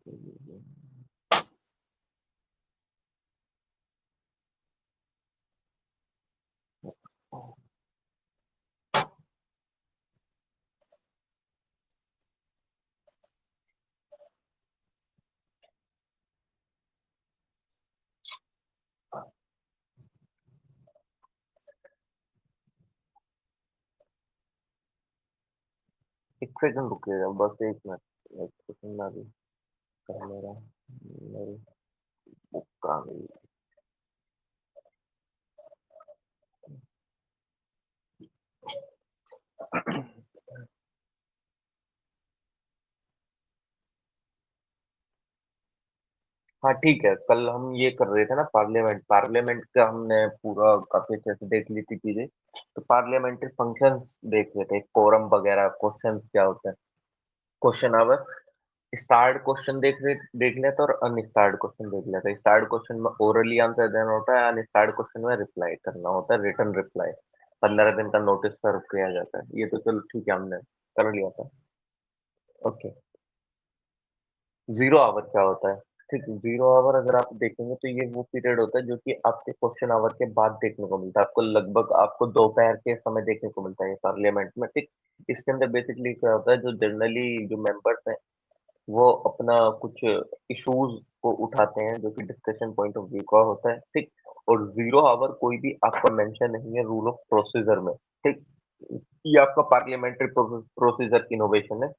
एक सेकंड रुकिएगा, बस एक मिनट, एक सेकंड में अभी कर मेरा मेरी बुक कहाँ गई? हाँ ठीक है, कल हम ये कर रहे थे ना, पार्लियामेंट पार्लियामेंट का हमने पूरा काफी अच्छे से देख ली थी चीजें। तो पार्लियामेंट्री फंक्शंस देख रहे थे, कोरम वगैरह, क्वेश्चंस क्या होते हैं, क्वेश्चन आवर, स्टार्ड क्वेश्चन देख लेते और अनस्टार्ड क्वेश्चन देख लेते। स्टार्ड क्वेश्चन में ओरली आंसर देना होता है, अनस्टार्ड क्वेश्चन में रिप्लाई करना होता है, रिटर्न रिप्लाई। 15 दिन का नोटिस सर्व किया जाता है। ये तो चलो ठीक है, हमने कर लिया था। ओके, जीरो आवर क्या होता है? ठीक है, जीरो आवर अगर आप देखेंगे तो ये वो पीरियड होता है जो कि आपके क्वेश्चन आवर के बाद देखने को मिलता है। आपको लगभग आपको दोपहर के समय देखने को मिलता है पार्लियामेंट में। ठीक, इसके अंदर बेसिकली क्या होता है, जो जनरली जो मेंबर्स हैं वो अपना कुछ इश्यूज को उठाते हैं जो कि डिस्कशन पॉइंट ऑफ व्यू का होता है। ठीक, और जीरो आवर कोई भी आपका मेंशन नहीं है रूल ऑफ प्रोसीजर में। ठीक, ये आपका पार्लियामेंट्री प्रोसीजर इनोवेशन है,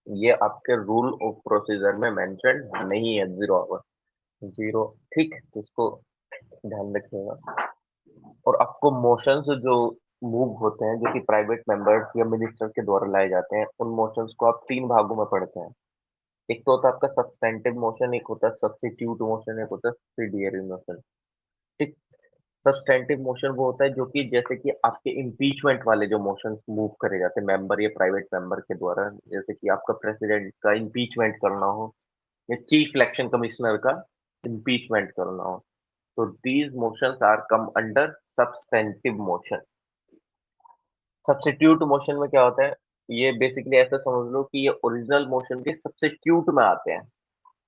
ये आपके रूल ऑफ प्रोसीजर में मेंशन नहीं है जीरो आवर। जीरो, ठीक, तो इसको ध्यान रखिएगा। और आपको मोशंस जो मूव होते हैं जो कि प्राइवेट मेंबर्स या मिनिस्टर के द्वारा लाए जाते हैं, उन मोशंस को आप तीन भागों में पढ़ते हैं। एक तो होता है आपका सब्सटेंटिव मोशन, एक होता है सब्स्टिट्यूट मोशन, एक होता है सब्सिडियरी मोशन। ठीक, सब्सटेंटिव मोशन वो होता है जो कि जैसे कि आपके इम्पीचमेंट वाले जो मोशंस मूव करे जाते हैं मेंबर या प्राइवेट मेंबर के द्वारा, जैसे कि आपका प्रेसिडेंट का इम्पीचमेंट करना हो या चीफ इलेक्शन कमिश्नर का इम्पीचमेंट करना हो, तो these motions are come under substantive motion. Substitute motion में क्या होता है, ये बेसिकली ऐसा समझ लो कि ये ओरिजिनल मोशन के सब्स्टिट्यूट में आते हैं,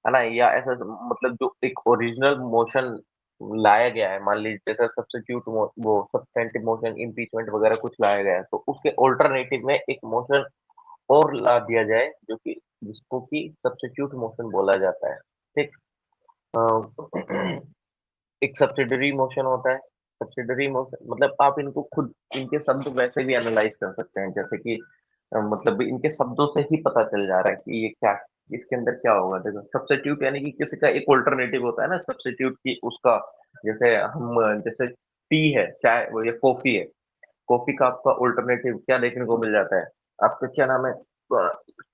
है ना? या ऐसा मतलब जो एक ओरिजिनल मोशन लाया गया है, मान लीजिए जैसे सब्स्टिट्यूट वो सब्स्टेंटिव मोशन, इम्पीचमेंट वगैरह कुछ लाया गया है, तो उसके ऑल्टरनेटिव में एक मोशन और ला दिया जाए जो कि जिसको कि सब्स्टिट्यूट मोशन बोला जाता है। ठीक, अ, एक सब्सिडरी मोशन होता है। सब्सिडरी मोशन मतलब आप इनको खुद इनके शब्द वैसे भी एनालाइज कर सकते हैं, जैसे कि मतलब इनके शब्दों से ही पता चल जा रहा है कि ये क्या, इसके अंदर क्या होगा। देखो, सब्स्टिट्यूट यानी कि किसी का एक ऑल्टरनेटिव होता है ना, सब्स्टिट्यूट की उसका, जैसे हम जैसे टी है, चाय वो ये कॉफी है, कॉफी का आपका ऑल्टरनेटिव क्या देखने को मिल जाता है? आपका क्या नाम है?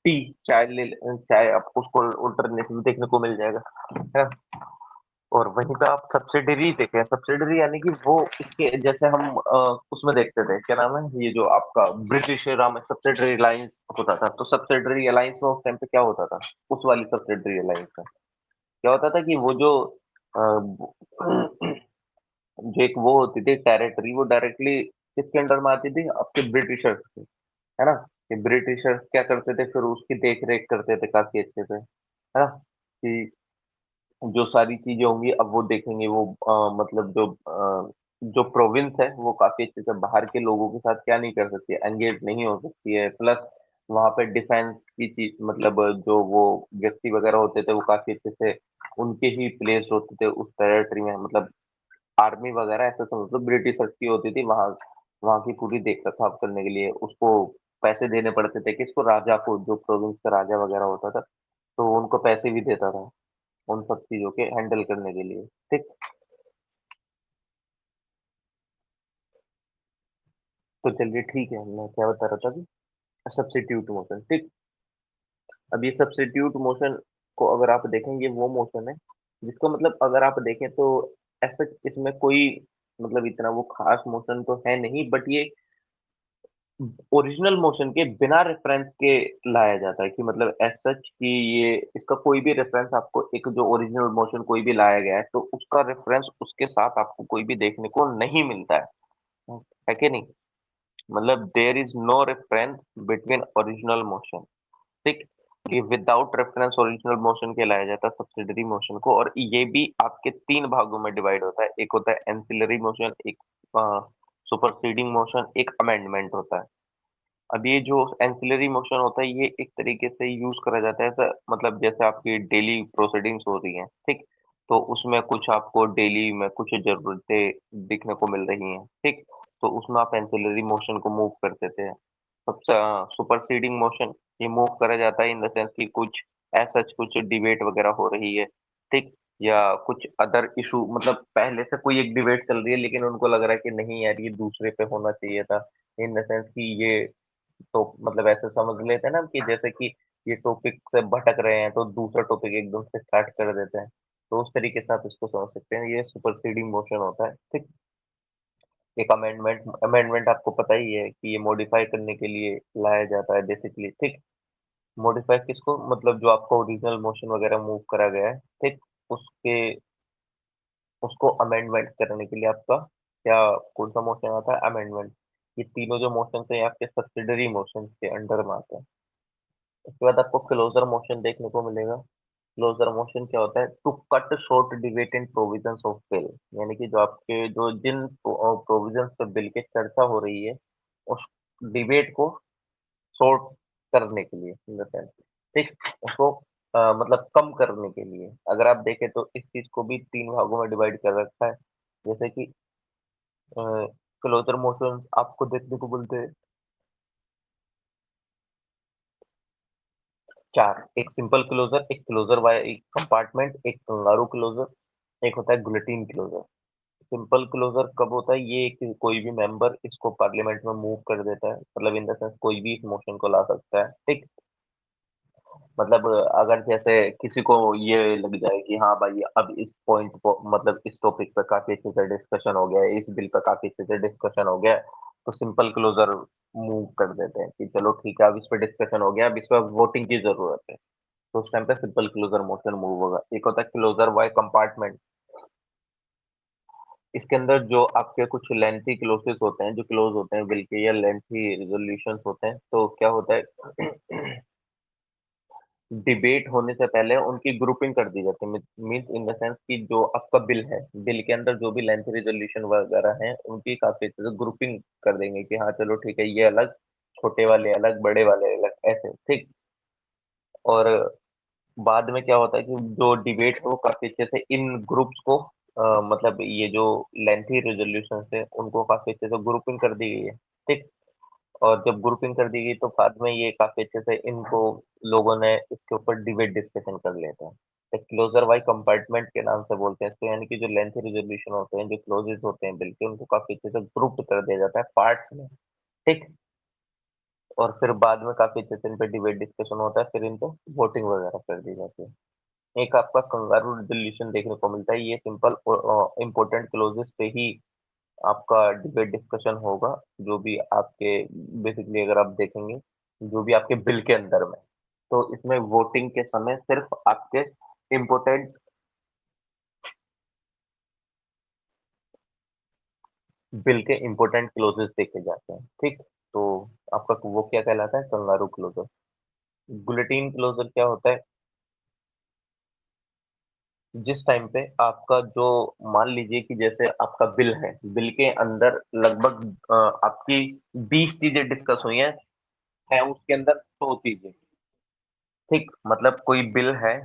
टी, चाय आपको उसको ऑल्टरनेटिव देखने को मिल जाएगा, है ना? और वहीं पे आप सब्सिडरी देखें, सब्सिडरी यानी कि वो इसके जैसे हम उसमें देखते थे, क्या नाम है ये जो आपका ब्रिटिश राम सब्सिडरी अलायंस होता था, तो सब्सिडरी अलायंस में उस टाइम पे क्या होता था, उस वाली सब्सिडरी अलायंस का क्या होता था कि वो जो जो एक वो होती थी टेरिटरी, वो डायरेक्टली किसके अंडर में आती थी? आपके ब्रिटिशर्स के, है ना? कि ब्रिटिशर्स क्या करते थे, फिर उसकी देख रेख करते थे काफी अच्छे से, है ना? कि जो सारी चीजें होंगी अब वो देखेंगे, वो मतलब जो प्रोविंस है वो काफी अच्छे से बाहर के लोगों के साथ क्या नहीं कर सकती, एंगेज नहीं हो सकती है। प्लस वहां पे डिफेंस की चीज, मतलब जो वो व्यक्ति वगैरह होते थे वो काफी अच्छे से उनके ही प्लेस होते थे उस टेरिटरी में, मतलब आर्मी वगैरह ऐसा समझ लो ब्रिटिशर्स की होती थी वहां। वहां की पूरी देख रखाव करने के लिए उसको पैसे देने पड़ते थे, किसको? राजा को, जो प्रोविंस का राजा वगैरह होता था, तो उनको पैसे भी देता था उन सब चीजों के हैंडल करने के लिए। ठीक, तो चलिए ठीक है, मैं क्या बता रहा था कि सब्स्टिट्यूट मोशन। ठीक, अब ये सब्स्टिट्यूट मोशन को अगर आप देखें, ये वो मोशन है जिसको मतलब अगर आप देखें तो ऐसा इसमें कोई मतलब इतना वो खास मोशन तो है नहीं, बट ये ओरिजिनल मोशन के बिना रेफरेंस के लाया जाता है, कि मतलब एज सच कि ये इसका कोई भी रेफरेंस आपको, एक जो ओरिजिनल मोशन कोई भी लाया गया है तो उसका रेफरेंस उसके साथ आपको कोई भी देखने को नहीं मिलता है कि नहीं? मतलब there is no reference between original motion. ठीक, ये विदाउट रेफरेंस ओरिजिनल मोशन कहलाया जाता है सब्सिडरी मोशन को, और ये भी आपके तीन भागों में डिवाइड होता है। एक होता है एंसिलरी मोशन, एक सुपरसीडिंग मोशन, एक अमेंडमेंट होता है। अब ये जो एंसिलरी मोशन होता है, ये एक तरीके से यूज करा जाता है ऐसा, मतलब जैसे आपकी डेली प्रोसीडिंग्स हो रही हैं, ठीक, तो उसमें कुछ आपको डेली में कुछ जरूरतें दिखने को मिल रही हैं, ठीक, तो उसमें आप एंसिलरी मोशन को मूव कर देते हैं। सबसे सुपरसीडिंग मोशन, ये मूव करा जाता है इन द सेंस कि कुछ ऐसा कुछ डिबेट वगैरह हो रही है, ठीक, या कुछ अदर इशू, मतलब पहले से कोई एक डिबेट चल रही है लेकिन उनको लग रहा है कि नहीं यार ये दूसरे पे होना चाहिए था, इन द सेंस कि ये तो मतलब ऐसे समझ लेते हैं ना कि जैसे कि ये टॉपिक से भटक रहे हैं तो दूसरा टॉपिक एकदम से स्टार्ट कर देते हैं, तो उस तरीके से आप इसको समझ सकते हैं, ये सुपरसीडिंग मोशन होता है, ठीक। एक अमेंडमेंट, अमेंडमेंट आपको पता ही है कि ये मॉडिफाई करने के लिए लाया जाता है बेसिकली, ठीक। मॉडिफाई किसको, मतलब जो आपको ओरिजिनल मोशन वगैरह मूव करा गया है, ठीक, उसके उसको अमेंडमेंट करने के लिए आपका क्या, कौन सा मोशन आता है, अमेंडमेंट। ये तीनों जो मोशन है आपके सब्सिडरी मोशन के अंडर में आते हैं। उसके बाद आपको क्लोजर मोशन देखने को मिलेगा। क्लोजर मोशन क्या होता है, to cut short debate in provisions of bill, यानी कि जो आपके जो जिन प्रोविजंस पे बिल के चर्चा हो रही है, उस डिबेट को शॉर्ट करने के लिए इन द सेंस, ठीक, उसको मतलब कम करने के लिए, अगर आप देखें तो इस चीज को भी तीन भागों में डिवाइड कर रखा है। जैसे कि क्लोजर मोशन आपको देखने को मिलते हैं चार, एक सिंपल क्लोजर, एक क्लोजर बाय एक कंपार्टमेंट, एक कंगारू क्लोजर, एक होता है गुलेटिन क्लोजर। सिंपल क्लोजर कब होता है, ये कि कोई भी मेंबर इसको पार्लियामेंट में मूव कर देता है, मतलब इन द सेंस कोई भी इस मोशन को ला सकता है, ठीक। मतलब अगर जैसे किसी को ये लग जाए कि हाँ भाई अब इस पॉइंट को, मतलब इस टॉपिक पे काफी अच्छे से डिस्कशन हो गया है, इस बिल पे काफी अच्छे से डिस्कशन हो गया है, तो सिंपल क्लोजर मूव कर देते हैं कि चलो ठीक है अब इस पे डिस्कशन हो गया, अब इस पे वोटिंग की जरूरत है, तो उस टाइम पे सिंपल क्लोजर मोशन मूव होगा। एक होता है क्लोजर बाय कंपार्टमेंट, इसके अंदर जो आपके कुछ लेंथी क्लोजेस होते हैं, जो क्लोज होते हैं बिल के, या लेंथी रिजोल्यूशंस होते हैं, तो क्या होता है डिबेट होने से पहले उनकी ग्रुपिंग कर दी जाती है, मीन्स इन द सेंस कि जो आपका बिल है, बिल के अंदर जो भी लेंथ रिजोल्यूशन वगैरह हैं उनकी काफी अच्छे से ग्रुपिंग कर देंगे कि हाँ चलो ठीक है ये अलग, छोटे वाले अलग, बड़े वाले अलग, ऐसे, ठीक। और बाद में क्या होता है कि जो डिबेट है वो काफी अच्छे से इन ग्रुप्स को मतलब ये जो लेंथी रेजोल्यूशन है उनको काफी अच्छे से ग्रुपिंग कर दी गई है, ठीक। और जब ग्रुपिंग कर दी गई तो बाद में ये काफी अच्छे से इनको लोगों ने इसके ऊपर डिबेट डिस्कशन कर लेते हैं। एक क्लोजर वाई कंपार्टमेंट के नाम से बोलते हैं इसको, यानी कि जो लेंथ रिजोल्यूशन होते हैं, जो क्लोजेस होते हैं बिल के, उनको काफी अच्छे से ग्रुप कर दिया जाता है पार्ट्स में, ठीक। और फिर बाद में काफी अच्छे से इन पे डिबेट डिस्कशन होता है, फिर इन पे वोटिंग वगैरह कर दी जाती है। एक आपका कंगारू रिजोल्यूशन देखने को मिलता है, ये सिंपल इंपॉर्टेंट क्लोजेस पे ही आपका डिबेट डिस्कशन होगा, जो भी आपके बेसिकली अगर आप देखेंगे जो भी आपके बिल के अंदर में, तो इसमें वोटिंग के समय सिर्फ आपके इम्पोर्टेंट बिल के इम्पोर्टेंट क्लोजेस देखे जाते हैं, ठीक। तो आपका वो क्या कहलाता है, कंगारू क्लोजर। बुलेटिन क्लोजर क्या होता है, जिस टाइम पे आपका जो, मान लीजिए कि जैसे आपका बिल है, बिल के अंदर लगभग आपकी 20 चीजें डिस्कस हुई हैं, है उसके अंदर 100 चीजें, ठीक, मतलब कोई बिल है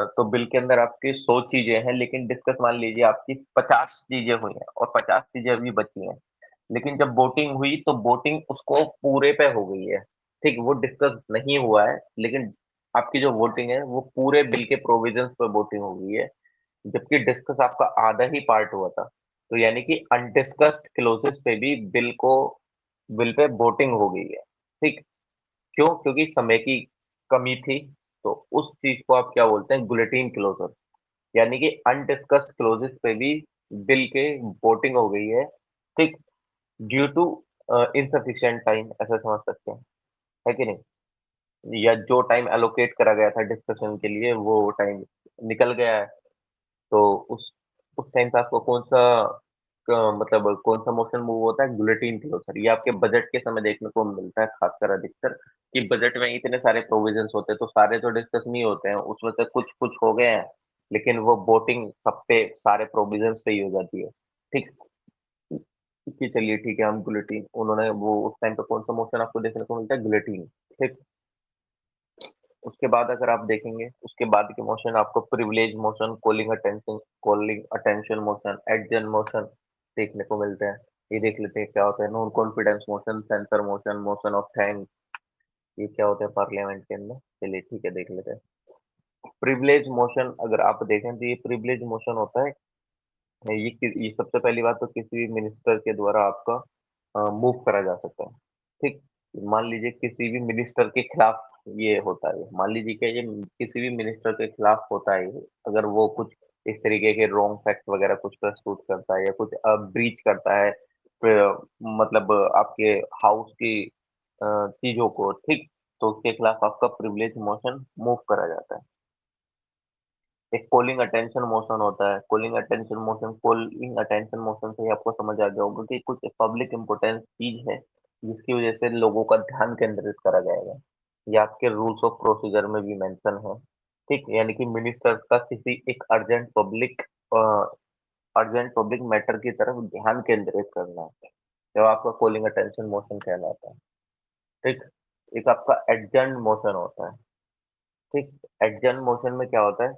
तो बिल के अंदर आपकी 100 चीजें हैं, लेकिन डिस्कस मान लीजिए आपकी 50 चीजें हुई हैं और 50 चीजें अभी बची हैं, लेकिन जब वोटिंग हुई तो वोटिंग उसको पूरे पे हो गई है, ठीक, वो डिस्कस नहीं हुआ है, लेकिन आपकी जो वोटिंग है वो पूरे बिल के प्रोविजंस पे वोटिंग हो गई है, जबकि डिस्कस आपका आधा ही पार्ट हुआ था, तो यानी कि अनडिस्कस्ड क्लोजेस पे भी बिल पे वोटिंग हो गई है, ठीक। क्यों, क्योंकि समय की कमी थी, तो उस चीज को आप क्या बोलते हैं, बुलेटिन क्लोजर, यानी कि अनडिस्कस्ड क्लोजेस पे भी बिल के वोटिंग हो गई है, ठीक, ड्यू टू इनसफिशिएंट टाइम, ऐसा समझ सकते हैं, है कि नहीं, या जो टाइम एलोकेट करा गया था डिस्कशन के लिए वो टाइम निकल गया है, तो उस टाइम पे आपको कौन सा मतलब कौन सा मोशन मूव होता है, गुलेटिन क्लोजर। ये आपके बजट के समय देखने को मिलता है खासकर अधिकतर, कि बजट में इतने सारे प्रोविजंस होते हैं तो सारे तो डिस्कस नहीं होते हैं, उसमें से कुछ कुछ हो गए हैं, लेकिन वो वोटिंग सब पे सारे प्रोविजंस पे ही हो जाती है। ठीक, कि चलिए ठीक है, हम गुलेटिन, उन्होंने वो उस टाइम पे कौन सा मोशन आपको देखने को मिलता है, गुलेटिन। ठीक, उसके बाद अगर आप देखेंगे, उसके बाद के मोशन आपको privilege motion, calling attention motion, adjourn motion देखने को मिलते हैं। ये देख लेते हैं क्या होता है, non confidence motion, censure motion, motion of thanks, ये क्या होता है पार्लियामेंट के अंदर। चलिए ठीक है, देख लेते हैं। प्रिविलेज मोशन अगर आप देखें तो ये प्रिविलेज मोशन होता है, ये सबसे पहली बात तो किसी भी मिनिस्टर के द्वारा आपका मूव करा जा सकता है। ठीक, मान लीजिए किसी भी मिनिस्टर के खिलाफ ये होता है, मान लीजिए कि ये किसी भी मिनिस्टर के खिलाफ होता है, अगर वो कुछ इस तरीके के रॉन्ग फैक्ट वगैरह कुछ प्रस्तुत करता है या कुछ ब्रीच करता है, मतलब आपके हाउस की चीजों को, ठीक, तो उसके खिलाफ आपका प्रिविलेज मोशन मूव करा जाता है। एक कॉलिंग अटेंशन मोशन होता है। कॉलिंग अटेंशन मोशन से ही आपको समझ आ गया होगा कि कुछ पब्लिक इम्पोर्टेंस चीज है जिसकी वजह से लोगों का ध्यान केंद्रित करा जाएगा। ये आपके रूल्स ऑफ प्रोसीजर में भी मेंशन है। ठीक, यानी कि मिनिस्टर का किसी एक अर्जेंट पब्लिक मैटर की तरफ ध्यान केंद्रित करना है, जब आपका कॉलिंग अटेंशन मोशन कहलाता है। ठीक, एक आपका एडजर्न मोशन होता है। ठीक, एडजर्न मोशन में क्या होता है,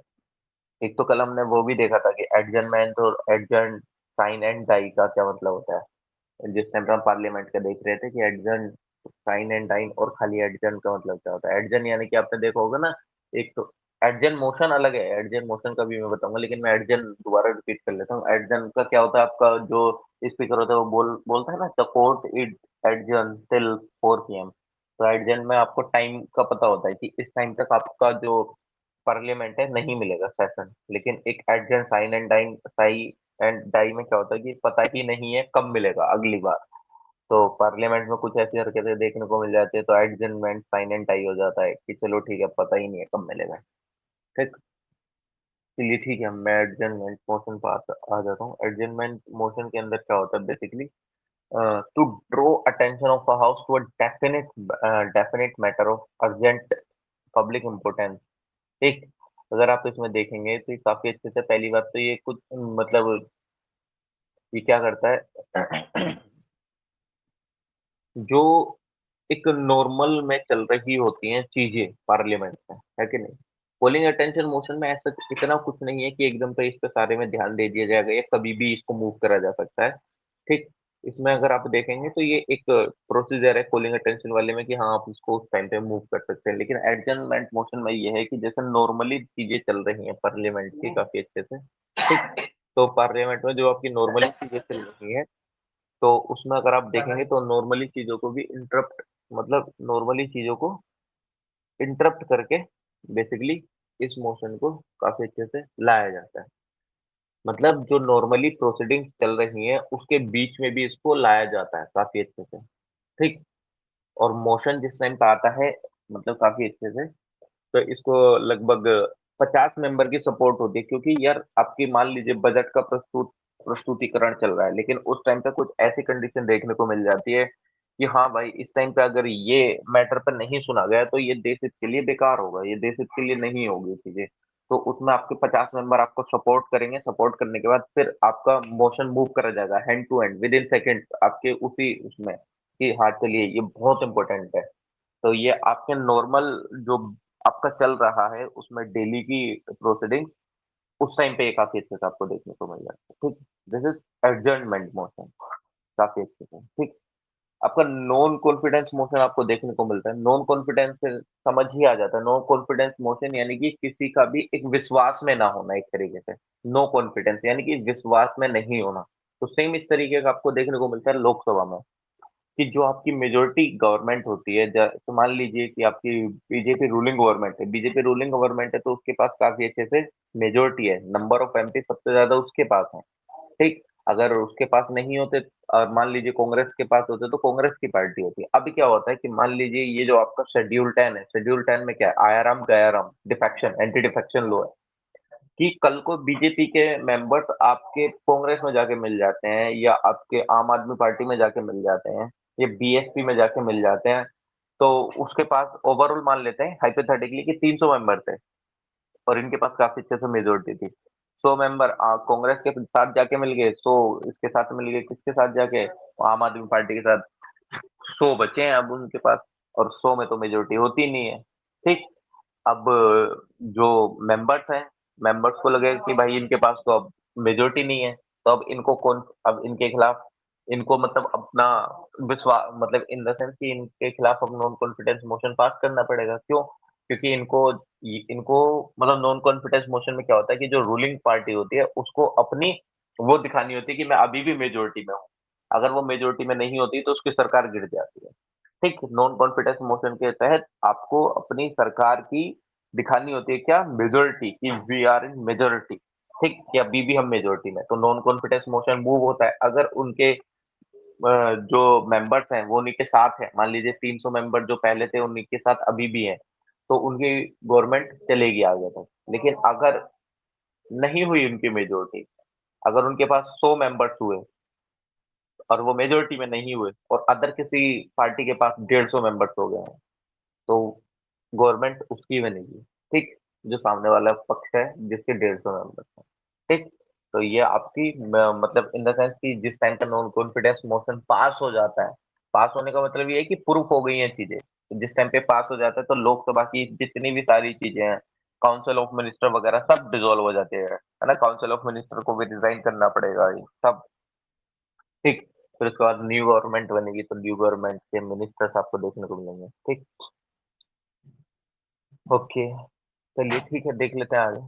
एक तो कल हमने वो भी देखा था कि एडजर्नमेंट और एडजर्न साइन एंड डाई का क्या मतलब होता है, जिस टाइम पे हम पार्लियामेंट का देख रहे थे कि एडजर्न साइन एंड डाइन और खाली एडजर्न का मतलब क्या होता है। एडजर्न यानी कि आपने देखा होगा ना, एक तो एडजर्न मोशन अलग है, एडजर्न मोशन का भी मैं बताऊंगा, लेकिन मैं एडजर्न दोबारा रिपीट कर लेता हूँ। एडजर्न का क्या होता है, आपका जो स्पीकर होता है वो बोलता है ना, the court is adjourn till 4 PM। तो एडजर्न में आपको टाइम का पता होता है कि इस टाइम तक आपका जो पार्लियामेंट है नहीं मिलेगा सेशन, लेकिन एक एडजर्न साइन एंड डाई में क्या होता है कि पता ही नहीं है कब मिलेगा अगली बार। तो पार्लियामेंट में कुछ ऐसी हरकतें देखने को मिल जाती है, तो एडजर्नमेंट साइन एंड टाई हो जाता है कि चलो ठीक है, पता ही नहीं है कब मिलेगा। ठीक, चलिए ठीक है, मैं एडजर्नमेंट मोशन पर आ जाता हूँ। एडजर्नमेंट मोशन के अंदर क्या होता है basically, to draw attention of a house to a definite matter of urgent public importance. ठीक, अगर आप इसमें देखेंगे तो ये काफी अच्छे से, पहली बात तो ये कुछ मतलब ये क्या करता है जो एक नॉर्मल में चल रही होती हैं चीजें पार्लियामेंट में, है कि नहीं। पोलिंग अटेंशन मोशन में ऐसा इतना कुछ नहीं है कि एकदम से इस पे सारे में ध्यान दे दिया जाएगा या कभी भी इसको मूव करा जा सकता है। ठीक, इसमें अगर आप देखेंगे तो ये एक प्रोसीजर है पोलिंग अटेंशन वाले में कि हाँ आप इसको उस टाइम पे मूव कर सकते हैं, लेकिन एडजर्नमेंट मोशन में ये है कि जैसे नॉर्मली चीजें चल रही हैं पार्लियामेंट की काफी अच्छे से। ठीक, तो पार्लियामेंट में जो आपकी नॉर्मली चीजें चल रही हैं, तो उसमें अगर आप देखेंगे तो नॉर्मली चीजों को भी इंटरप्ट, मतलब नॉर्मली चीजों को इंटरप्ट करके बेसिकली इस मोशन को काफी अच्छे से लाया जाता है। मतलब जो नॉर्मली प्रोसीडिंग्स चल रही हैं उसके बीच में भी इसको लाया जाता है काफी अच्छे से। ठीक, और मोशन जिस टाइम पे आता है, मतलब काफी अच्छे से, तो इसको लगभग 50 मेंबर की सपोर्ट होती है, क्योंकि यार आपकी मान लीजिए बजट का प्रस्तुतिकरण चल रहा है, लेकिन उस टाइम पे कुछ ऐसी कंडीशन देखने को मिल जाती है कि हाँ भाई, इस टाइम पे अगर ये मैटर पर नहीं सुना गया तो ये देश हित के लिए बेकार होगा, ये देश हित के लिए नहीं होगी चीजें। तो उसमें आपके 50 मेंबर आपको सपोर्ट करेंगे, सपोर्ट करने के बाद फिर आपका मोशन मूव करा जाएगा hand to hand within second आपके उसी उसमें, कि हाँ चलिए ये बहुत इंपॉर्टेंट है। तो ये आपके नॉर्मल जो आपका चल रहा है उसमें डेली की प्रोसीडिंग, उस टाइम पे ये काफी अच्छे से आपको देखने को मिल जाता है। ठीक, दिस इज एडजर्नमेंट मोशन, काफी अच्छे से। ठीक, आपका नॉन कॉन्फिडेंस मोशन आपको देखने को मिलता है। नॉन कॉन्फिडेंस से समझ ही आ जाता है, नॉन कॉन्फिडेंस मोशन यानी कि किसी का भी एक विश्वास में ना होना, एक तरीके से नो कॉन्फिडेंस यानी कि विश्वास में नहीं होना। तो सेम इस तरीके का आपको देखने को मिलता है लोकसभा में, कि जो आपकी मेजोरिटी गवर्नमेंट होती है, तो मान लीजिए कि आपकी बीजेपी रूलिंग गवर्नमेंट है, बीजेपी रूलिंग गवर्नमेंट है तो उसके पास काफी अच्छे से मेजोरिटी है, नंबर ऑफ एमपी सबसे ज्यादा उसके पास है। ठीक, अगर उसके पास नहीं होते और मान लीजिए कांग्रेस के पास होते तो कांग्रेस की पार्टी होती है। अभी क्या होता है कि मान लीजिए ये जो आपका शेड्यूल 10 है, शेड्यूल 10 में क्या है, आया राम गया राम, डिफेक्शन, एंटी डिफेक्शन लो है। कि कल को बीजेपी के मेंबर्स आपके कांग्रेस में जाके मिल जाते हैं या आपके आम आदमी पार्टी में जाके मिल जाते हैं या बीएसपी में जाके मिल जाते हैं, तो उसके पास ओवरऑल मान लेते हैं हाइपोथेटिकली कि 300 मेंबर थे और इनके पास काफी अच्छे से मेजोरिटी थी। 100 मेंबर कांग्रेस के साथ जाके मिल गए, 100 इसके साथ मिल गए, किसके साथ जाके, आम आदमी पार्टी के साथ। 100 बचे हैं अब उनके पास, और 100 में तो मेजोरिटी होती नहीं है। ठीक। अब जो मेंबर्स हैं, मेंबर्स को लगे कि भाई इनके पास तो अब मेजोरिटी नहीं है, तो अब इनको कौन, अब इनके खिलाफ, इनको मतलब अपना विश्वास, मतलब इन द सेंस कि इनके खिलाफ अब नॉन कॉन्फिडेंस मोशन पास करना पड़ेगा। क्यों? क्योंकि इनको मतलब नॉन कॉन्फिडेंस मोशन में क्या होता है कि जो रूलिंग पार्टी होती है उसको अपनी वो दिखानी होती है कि मैं अभी भी मेजोरिटी में हूँ। अगर वो मेजोरिटी में नहीं होती तो उसकी सरकार गिर जाती है। ठीक, नॉन कॉन्फिडेंस मोशन के तहत आपको अपनी सरकार की दिखानी होती है क्या, मेजोरिटी, कि वी आर इन मेजोरिटी। ठीक, कि अभी भी हम मेजोरिटी में, तो नॉन कॉन्फिडेंस मोशन मूव होता है। अगर उनके जो मेंबर्स हैं वो उन्हीं के साथ हैं, मान लीजिए 300 मेंबर जो पहले थे उन्हीं के साथ अभी भी हैं, तो उनकी गवर्नमेंट चलेगी आगे तक। लेकिन अगर नहीं हुई उनकी मेजोरिटी, अगर उनके पास 100 मेंबर्स हुए और वो मेजोरिटी में नहीं हुए और अदर किसी पार्टी के पास 150 मेंबर्स हो गए हैं, तो गवर्नमेंट उसकी बनेगी। ठीक, जो सामने वाला पक्ष है जिसके 150 मेंबर्स हैं। ठीक, तो ये आपकी मतलब इन द सेंस कि जिस टाइम का नॉन कॉन्फिडेंस मोशन पास हो जाता है, पास होने का मतलब ये है कि प्रूफ हो गई हैं चीजें। तो जिस टाइम पे पास हो जाता है तो लोकसभा की जितनी भी सारी चीजें हैं, काउंसिल ऑफ मिनिस्टर वगैरह सब डिसॉल्व हो जाते हैं, है ना। काउंसिल ऑफ मिनिस्टर को भी रिजाइन करना पड़ेगा, ये सब। ठीक, फिर उसके बाद न्यू गवर्नमेंट बनेगी तो न्यू गवर्नमेंट के मिनिस्टर्स आपको देखने को मिलेंगे। ठीक। ओके, चलिए ठीक है, देख लेते हैं आगे।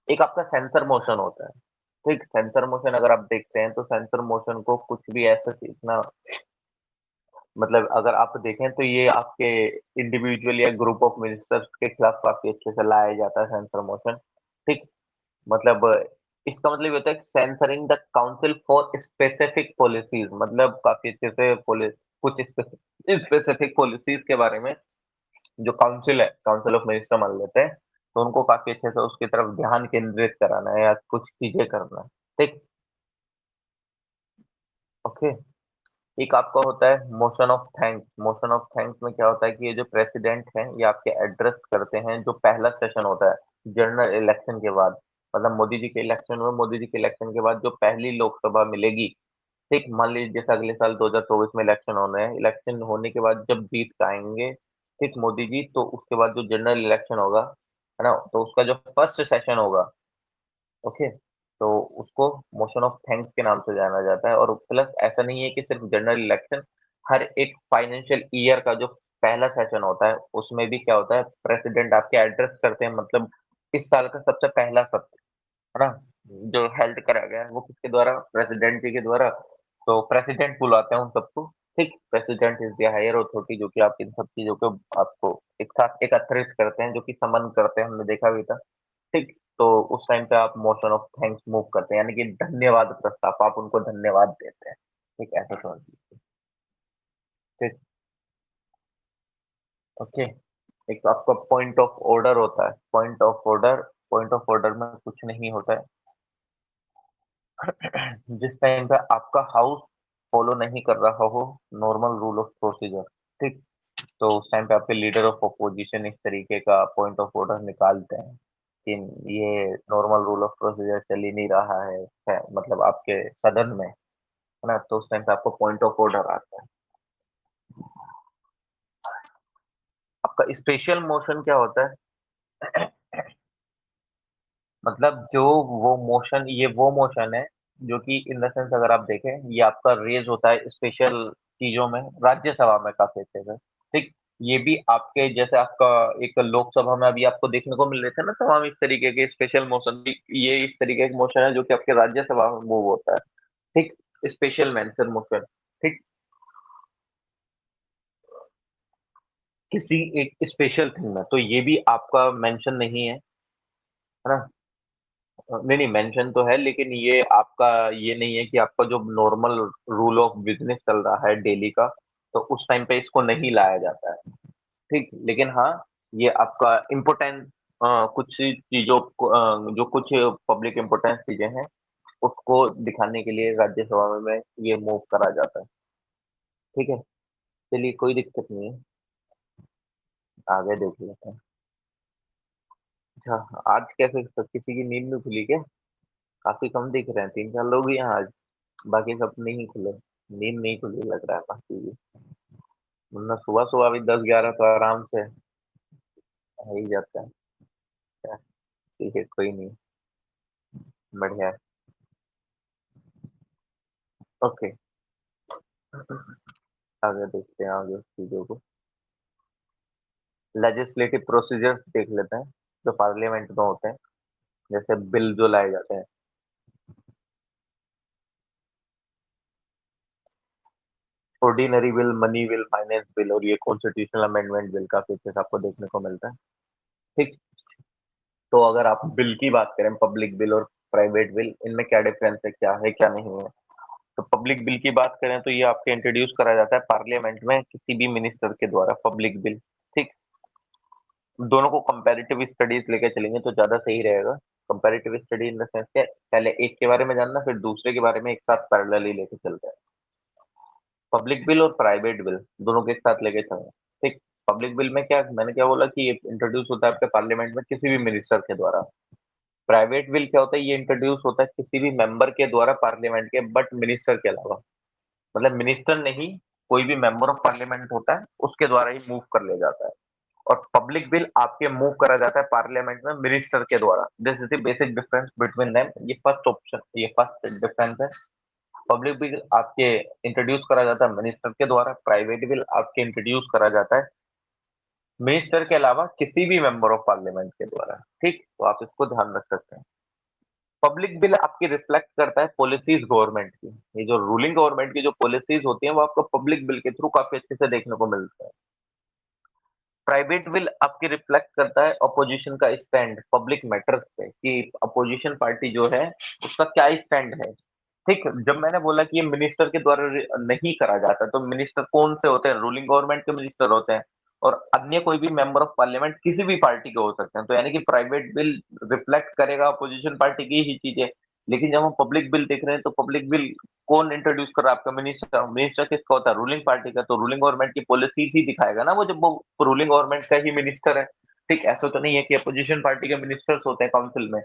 एक आपका सेंसर मोशन होता है। ठीक, सेंसर मोशन अगर आप देखते हैं तो सेंसर मोशन को कुछ भी ऐसा इतना, मतलब अगर आप देखें तो ये आपके इंडिविजुअल या ग्रुप ऑफ मिनिस्टर्स के खिलाफ काफी अच्छे से लाया जाता है सेंसर मोशन। ठीक, मतलब इसका मतलब ये होता है censoring the council for specific policies, मतलब काफी अच्छे से कुछ स्पेसिफिक पॉलिसीज के बारे में जो काउंसिल है, काउंसिल ऑफ मिनिस्टर मान लेते हैं, तो उनको काफी अच्छे से उसकी तरफ ध्यान केंद्रित कराना है या कुछ चीजें करना है। ठीक। ओके। एक आपका होता है motion of thanks. Motion of thanks में क्या होता है कि ये जो प्रेसिडेंट है ये आपके एड्रेस करते हैं, जो पहला सेशन होता है जनरल इलेक्शन के बाद, मतलब मोदी जी के इलेक्शन में, मोदी जी के इलेक्शन के बाद जो पहली लोकसभा मिलेगी। ठीक, मान लीजिए जैसे अगले साल 2024 में इलेक्शन होने हैं, इलेक्शन होने के बाद जब जीत के आएंगे, ठीक, मोदी जी, तो उसके बाद जो जनरल इलेक्शन होगा, है ना, तो उसका जो फर्स्ट सेशन होगा, ओके, तो उसको मोशन ऑफ थैंक्स के नाम से जाना जाता है। और प्लस ऐसा नहीं है कि सिर्फ जनरल इलेक्शन, हर एक फाइनेंशियल ईयर का जो पहला सेशन होता है उसमें भी क्या होता है, प्रेसिडेंट आपके एड्रेस करते हैं, मतलब इस साल का सबसे पहला सत्र, है ना, जो हेल्ड करा गया है वो किसके द्वारा, प्रेसिडेंट जी के द्वारा। तो प्रेसिडेंट बुलाते हैं उन सबको। ठीक, president is the higher authority जो कि आप इन सब चीजों को आपको एक साथ एकत्रित करते हैं, जो कि समन करते हैं, हमने देखा भी था। ठीक, तो उस टाइम पे आप मोशन ऑफ थैंक्स मूव करते हैं, यानी कि धन्यवाद प्रस्ताव, आप उनको धन्यवाद देते हैं। ठीक, ऐसा समझ लीजिए। ठीक। ओके। एक तो आपका पॉइंट ऑफ ऑर्डर होता है। पॉइंट ऑफ ऑर्डर में कुछ नहीं होता है। जिस टाइम पे आपका हाउस फॉलो नहीं कर रहा हो नॉर्मल रूल ऑफ प्रोसीजर, ठीक, तो उस टाइम पे आपके लीडर ऑफ अपोजिशन इस तरीके का पॉइंट ऑफ ऑर्डर निकालते हैं कि ये नॉर्मल रूल ऑफ प्रोसीजर चल ही नहीं रहा है मतलब आपके सदन में, है ना, तो उस टाइम पे आपको पॉइंट ऑफ ऑर्डर आता है। आपका स्पेशल मोशन क्या होता है? मतलब जो वो मोशन, ये वो मोशन है जो कि इन द सेंस अगर आप देखें ये आपका रेज होता है स्पेशल चीजों में, राज्यसभा में काफी अच्छे से। ठीक, ये भी आपके जैसे आपका एक लोकसभा में अभी आपको देखने को मिल रहे थे ना तमाम इस तरीके के स्पेशल मोशन, ये इस तरीके का मोशन है जो कि आपके राज्यसभा में मूव होता है। ठीक, स्पेशल मेंशन मोशन। ठीक, किसी एक स्पेशल थिंग में, तो ये भी आपका मेंशन नहीं है ना। नहीं नहीं, मेंशन तो है लेकिन ये आपका ये नहीं है कि आपका जो नॉर्मल रूल ऑफ बिजनेस चल रहा है डेली का, तो उस टाइम पे इसको नहीं लाया जाता है। ठीक, लेकिन हाँ, ये आपका इम्पोर्टेंट कुछ चीज़ों को जो कुछ पब्लिक इम्पोर्टेंस चीज़ें हैं, उसको दिखाने के लिए राज्यसभा में ये मूव करा जाता है। ठीक है? चलिए कोई दिक्कत नहीं है, आगे देख लेते हैं। अच्छा, आज कैसे सब किसी की नींद नहीं खुली क्या? काफ़ी कम दिख रहे हैं, 3-4 लोग ही हैं आज, बाकी सब नहीं खुले। नींद नहीं खुली लग रहा है काफ़ी की, वरना सुबह-सुबह भी 10-11 तो आराम से हो ही जाता है। क्या ठीक है, कोई नहीं, बढ़िया है। ओके, आगे देखते हैं आगे चीज़ों को। लेजिस्लेटिव प्रोसीजर्स देख लेते हैं, जो पार्लियामेंट में होते हैं, जैसे बिल जो लाए जाते हैं। Ordinary bill, money bill, finance bill और ये कॉन्स्टिट्यूशनल अमेंडमेंट बिल का फीचर्स आपको देखने को मिलता है। ठीक, तो अगर आप बिल की बात करें, पब्लिक बिल और प्राइवेट बिल, इनमें क्या डिफरेंस है, क्या नहीं है। तो पब्लिक बिल की बात करें तो ये आपके इंट्रोड्यूस करा जाता है पार्लियामेंट में किसी भी मिनिस्टर के द्वारा, पब्लिक बिल। ठीक, दोनों को कंपैरेटिव स्टडीज लेके चलेंगे तो ज्यादा सही रहेगा। Comparative study in the sense के पहले एक के बारे में जानना, फिर दूसरे के बारे में एक साथ पैरेलली लेके चलते हैं। पब्लिक बिल और प्राइवेट बिल दोनों के एक साथ लेके चलेंगे। ठीक, पब्लिक बिल में क्या मैंने क्या बोला कि ये इंट्रोड्यूस होता है आपके पार्लियामेंट में किसी भी मिनिस्टर के द्वारा। प्राइवेट बिल क्या होता है, ये इंट्रोड्यूस होता है किसी भी मेंबर के द्वारा पार्लियामेंट के, बट मिनिस्टर के अलावा। मतलब मिनिस्टर नहीं, कोई भी मेंबर ऑफ पार्लियामेंट होता है उसके द्वारा ही मूव कर लिया जाता है। और पब्लिक बिल आपके मूव करा जाता है पार्लियामेंट में मिनिस्टर के द्वारा। This is the basic difference between them. ये फर्स्ट ऑप्शन, ये फर्स्ट डिफरेंस है। पब्लिक बिल आपके इंट्रोड्यूस करा जाता है मिनिस्टर के द्वारा, प्राइवेट बिल आपके इंट्रोड्यूस करा जाता है मिनिस्टर के अलावा किसी भी मेंबर ऑफ पार्लियामेंट के द्वारा। ठीक, तो आप इसको ध्यान रख सकते हैं। पब्लिक बिल आपकी रिफ्लेक्ट करता है पॉलिसीज गवर्नमेंट की। ये जो रूलिंग गवर्नमेंट की जो पॉलिसीज होती हैं वो आपको पब्लिक बिल के थ्रू काफी अच्छे से देखने को मिलता है। प्राइवेट विल आपकी रिफ्लेक्ट करता है अपोजिशन का स्टैंड पब्लिक मैटर्स पे, कि अपोजिशन पार्टी जो है उसका क्या स्टैंड है। ठीक, जब मैंने बोला कि ये मिनिस्टर के द्वारा नहीं करा जाता, तो मिनिस्टर कौन से होते हैं, रूलिंग गवर्नमेंट के मिनिस्टर होते हैं। और अन्य कोई भी मेंबर ऑफ पार्लियामेंट किसी भी पार्टी के हो सकते हैं, तो यानी कि प्राइवेट बिल रिफ्लेक्ट करेगा अपोजिशन पार्टी की ही चीजें। लेकिन जब हम पब्लिक बिल देख रहे हैं तो पब्लिक बिल कौन इंट्रोड्यूस कर रहा है, आपका मिनिस्टर। मिनिस्टर किसका होता है, रूलिंग पार्टी का, तो रूलिंग गवर्नमेंट की पॉलिसीज ही दिखाएगा ना वो, जब वो रूलिंग गवर्नमेंट का ही मिनिस्टर है। ठीक, ऐसा तो नहीं है कि अपोजिशन पार्टी के मिनिस्टर्स होते हैं काउंसिल में,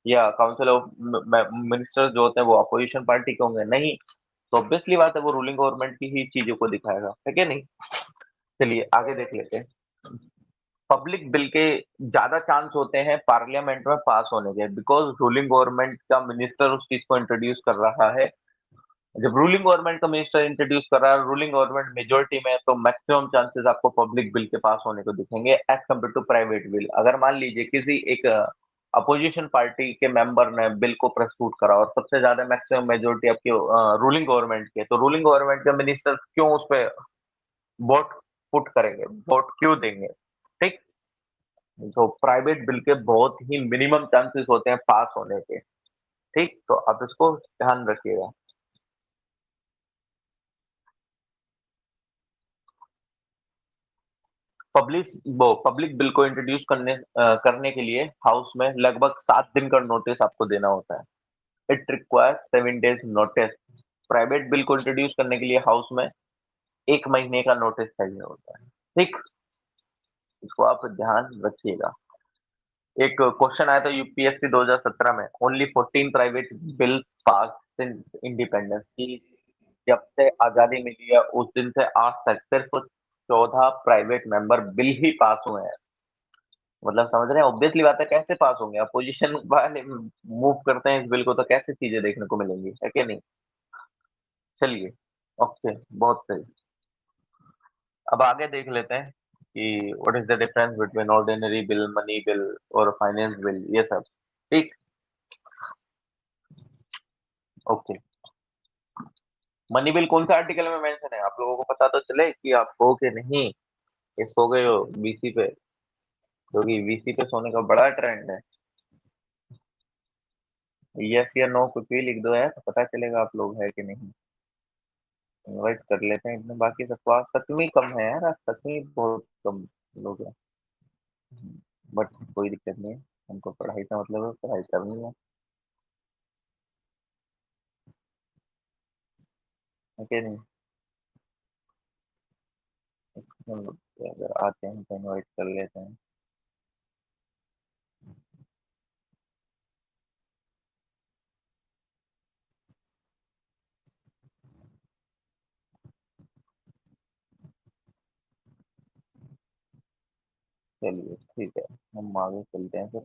या काउंसिल ऑफ मिनिस्टर्स जो होते हैं वो अपोजिशन पार्टी के होंगे, नहीं। तो ऑब्वियसली बात है वो रूलिंग गवर्नमेंट की ही चीजों को दिखाएगा, है क्या नहीं। चलिए आगे देख लेते हैं। पब्लिक बिल के ज्यादा चांस होते हैं पार्लियामेंट में पास होने के, बिकॉज रूलिंग गवर्नमेंट का मिनिस्टर उस चीज को इंट्रोड्यूस कर रहा है। जब रूलिंग गवर्नमेंट का मिनिस्टर इंट्रोड्यूस कर रहा है, रूलिंग गवर्नमेंट मेजोरिटी में है, तो मैक्सिमम चांसेस आपको पब्लिक बिल के पास होने को दिखेंगे as compare to private bill. अगर मान लीजिए किसी एक अपोजिशन पार्टी के मेंबर ने बिल को प्रस्तुत करा और सबसे ज्यादा मैक्सिमम मेजोरिटी आपकी रूलिंग गवर्नमेंट के, तो रूलिंग गवर्नमेंट के मिनिस्टर क्यों उस पर वोट पुट करेंगे, वोट क्यों देंगे। ठीक, तो प्राइवेट बिल के बहुत ही मिनिमम चांसेस होते हैं पास होने के। ठीक, तो आप इसको ध्यान रखिएगा। पब्लिश वो पब्लिक बिल को इंट्रोड्यूस करने के लिए हाउस में लगभग 7 दिन का नोटिस आपको देना होता है। It requires 7 days notice. Private bill को इंट्रोड्यूस करने के लिए हाउस में 1 महीने का नोटिस चाहिए होता है। ठीक, इसको आप ध्यान रखिएगा। एक क्वेश्चन आया था यूपीएससी 2017 में, ओनली 14 प्राइवेट बिल पास इन इंडिपेंडेंस की। जब से आजादी मिली है उस दिन से आज तक सिर्फ 14 प्राइवेट मेंबर बिल ही पास हुए हैं। मतलब समझ रहे हैं, ऑब्वियसली बात है कैसे पास होंगे, अपोजिशन वाले मूव करते हैं इस बिल को तो कैसे चीजें देखने को मिलेंगी, है कि नहीं। चलिए, ओके, बहुत सही। अब आगे देख लेते हैं कि what is the difference between ordinary bill, money bill और फाइनेंस बिल, ये सब। ठीक, ओके। मनी बिल कौन सा आर्टिकल में मेंशन है, आप लोगों को पता तो चले कि आप सो के नहीं, ये सो गए हो बीसी पे, क्योंकि बीसी पे सोने का बड़ा ट्रेंड है। यस या नो कुछ भी लिख दो है तो पता चलेगा आप लोग है कि नहीं। इनवाइट कर लेते हैं इतने, बाकी सब सतमी कम है यार आज, सतमी बहुत कम। लोग हैं। बट कोई दिक्कत नहीं है, हमको पढ़ाई से मतलब है, पढ़ाई करनी है कि नहीं? हम लोग अगर आते हैं तो इनवाइट कर लेते हैं। चलिए ठीक है, हम आगे चलते हैं फिर।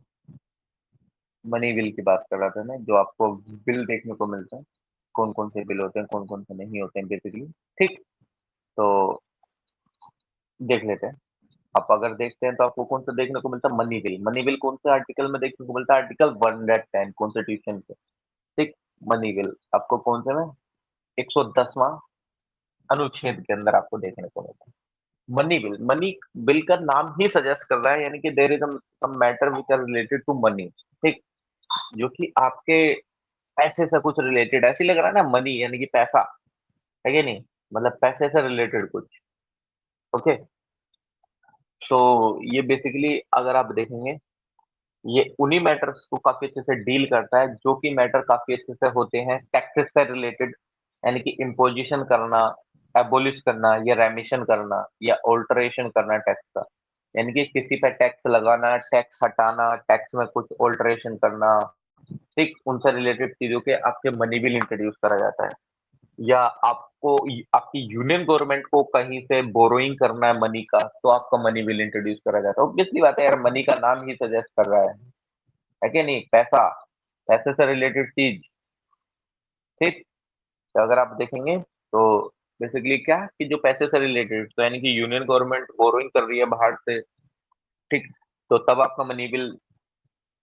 मनी बिल की बात कर रहा था मैं, जो आपको बिल देखने को मिलता है, कौन कौन से बिल होते हैं, कौन कौन से नहीं होते हैं बेसिकली। ठीक, तो देख लेते हैं। आप अगर देखते हैं तो आपको कौन सा देखने को मिलता है? Money bill. मनी बिल कौन से आर्टिकल में देखने को मिलता है? आर्टिकल 110 कॉन्स्टिट्यूशन के। ठीक, मनी बिल आपको कौन से में? 110वां अनुच्छेद के अंदर आपको देखने को मिलता है। मनी बिल, मनी बिल का नाम ही सजेस्ट कर रहा है, यानी कि there is some matter which are related to money. ठीक, जो कि आपके पैसे से कुछ रिलेटेड, ऐसे ही लग रहा है ना, मनी यानी कि पैसा, है कि नहीं? मतलब पैसे से रिलेटेड कुछ। ओके, तो ये बेसिकली अगर आप देखेंगे, ये उन्हीं मैटर्स को काफी अच्छे से डील करता है, जो कि मैटर काफी अच्छे से होते हैं टैक्सेस से रिलेटेड, यानी कि इम्पोजिशन करना, एबोलिश करना या रेमिशन करना या ऑल्टरेशन करना टैक्स का, यानी कि किसी पे टैक्स लगाना, टैक्स हटाना, टैक्स में कुछ ऑल्टरेशन करना। ठीक, उनसे रिलेटेड चीजों के आपके मनी बिल इंट्रोड्यूस करा जाता है। या आपको आपकी यूनियन गवर्नमेंट को कहीं से बोरोइंग करना है मनी का, तो आपका मनी बिल इंट्रोड्यूस करा जाता है। ऑब्वियसली बात है यार, मनी का नाम ही सजेस्ट कर रहा है कि नहीं? पैसा, पैसे से रिलेटेड चीज। ठीक, तो अगर आप देखेंगे तो बेसिकली क्या, कि जो पैसे से रिलेटेड, तो यानी कि यूनियन गवर्नमेंट बोरोइंग कर रही है बाहर से। ठीक, तो तब आपका मनी बिल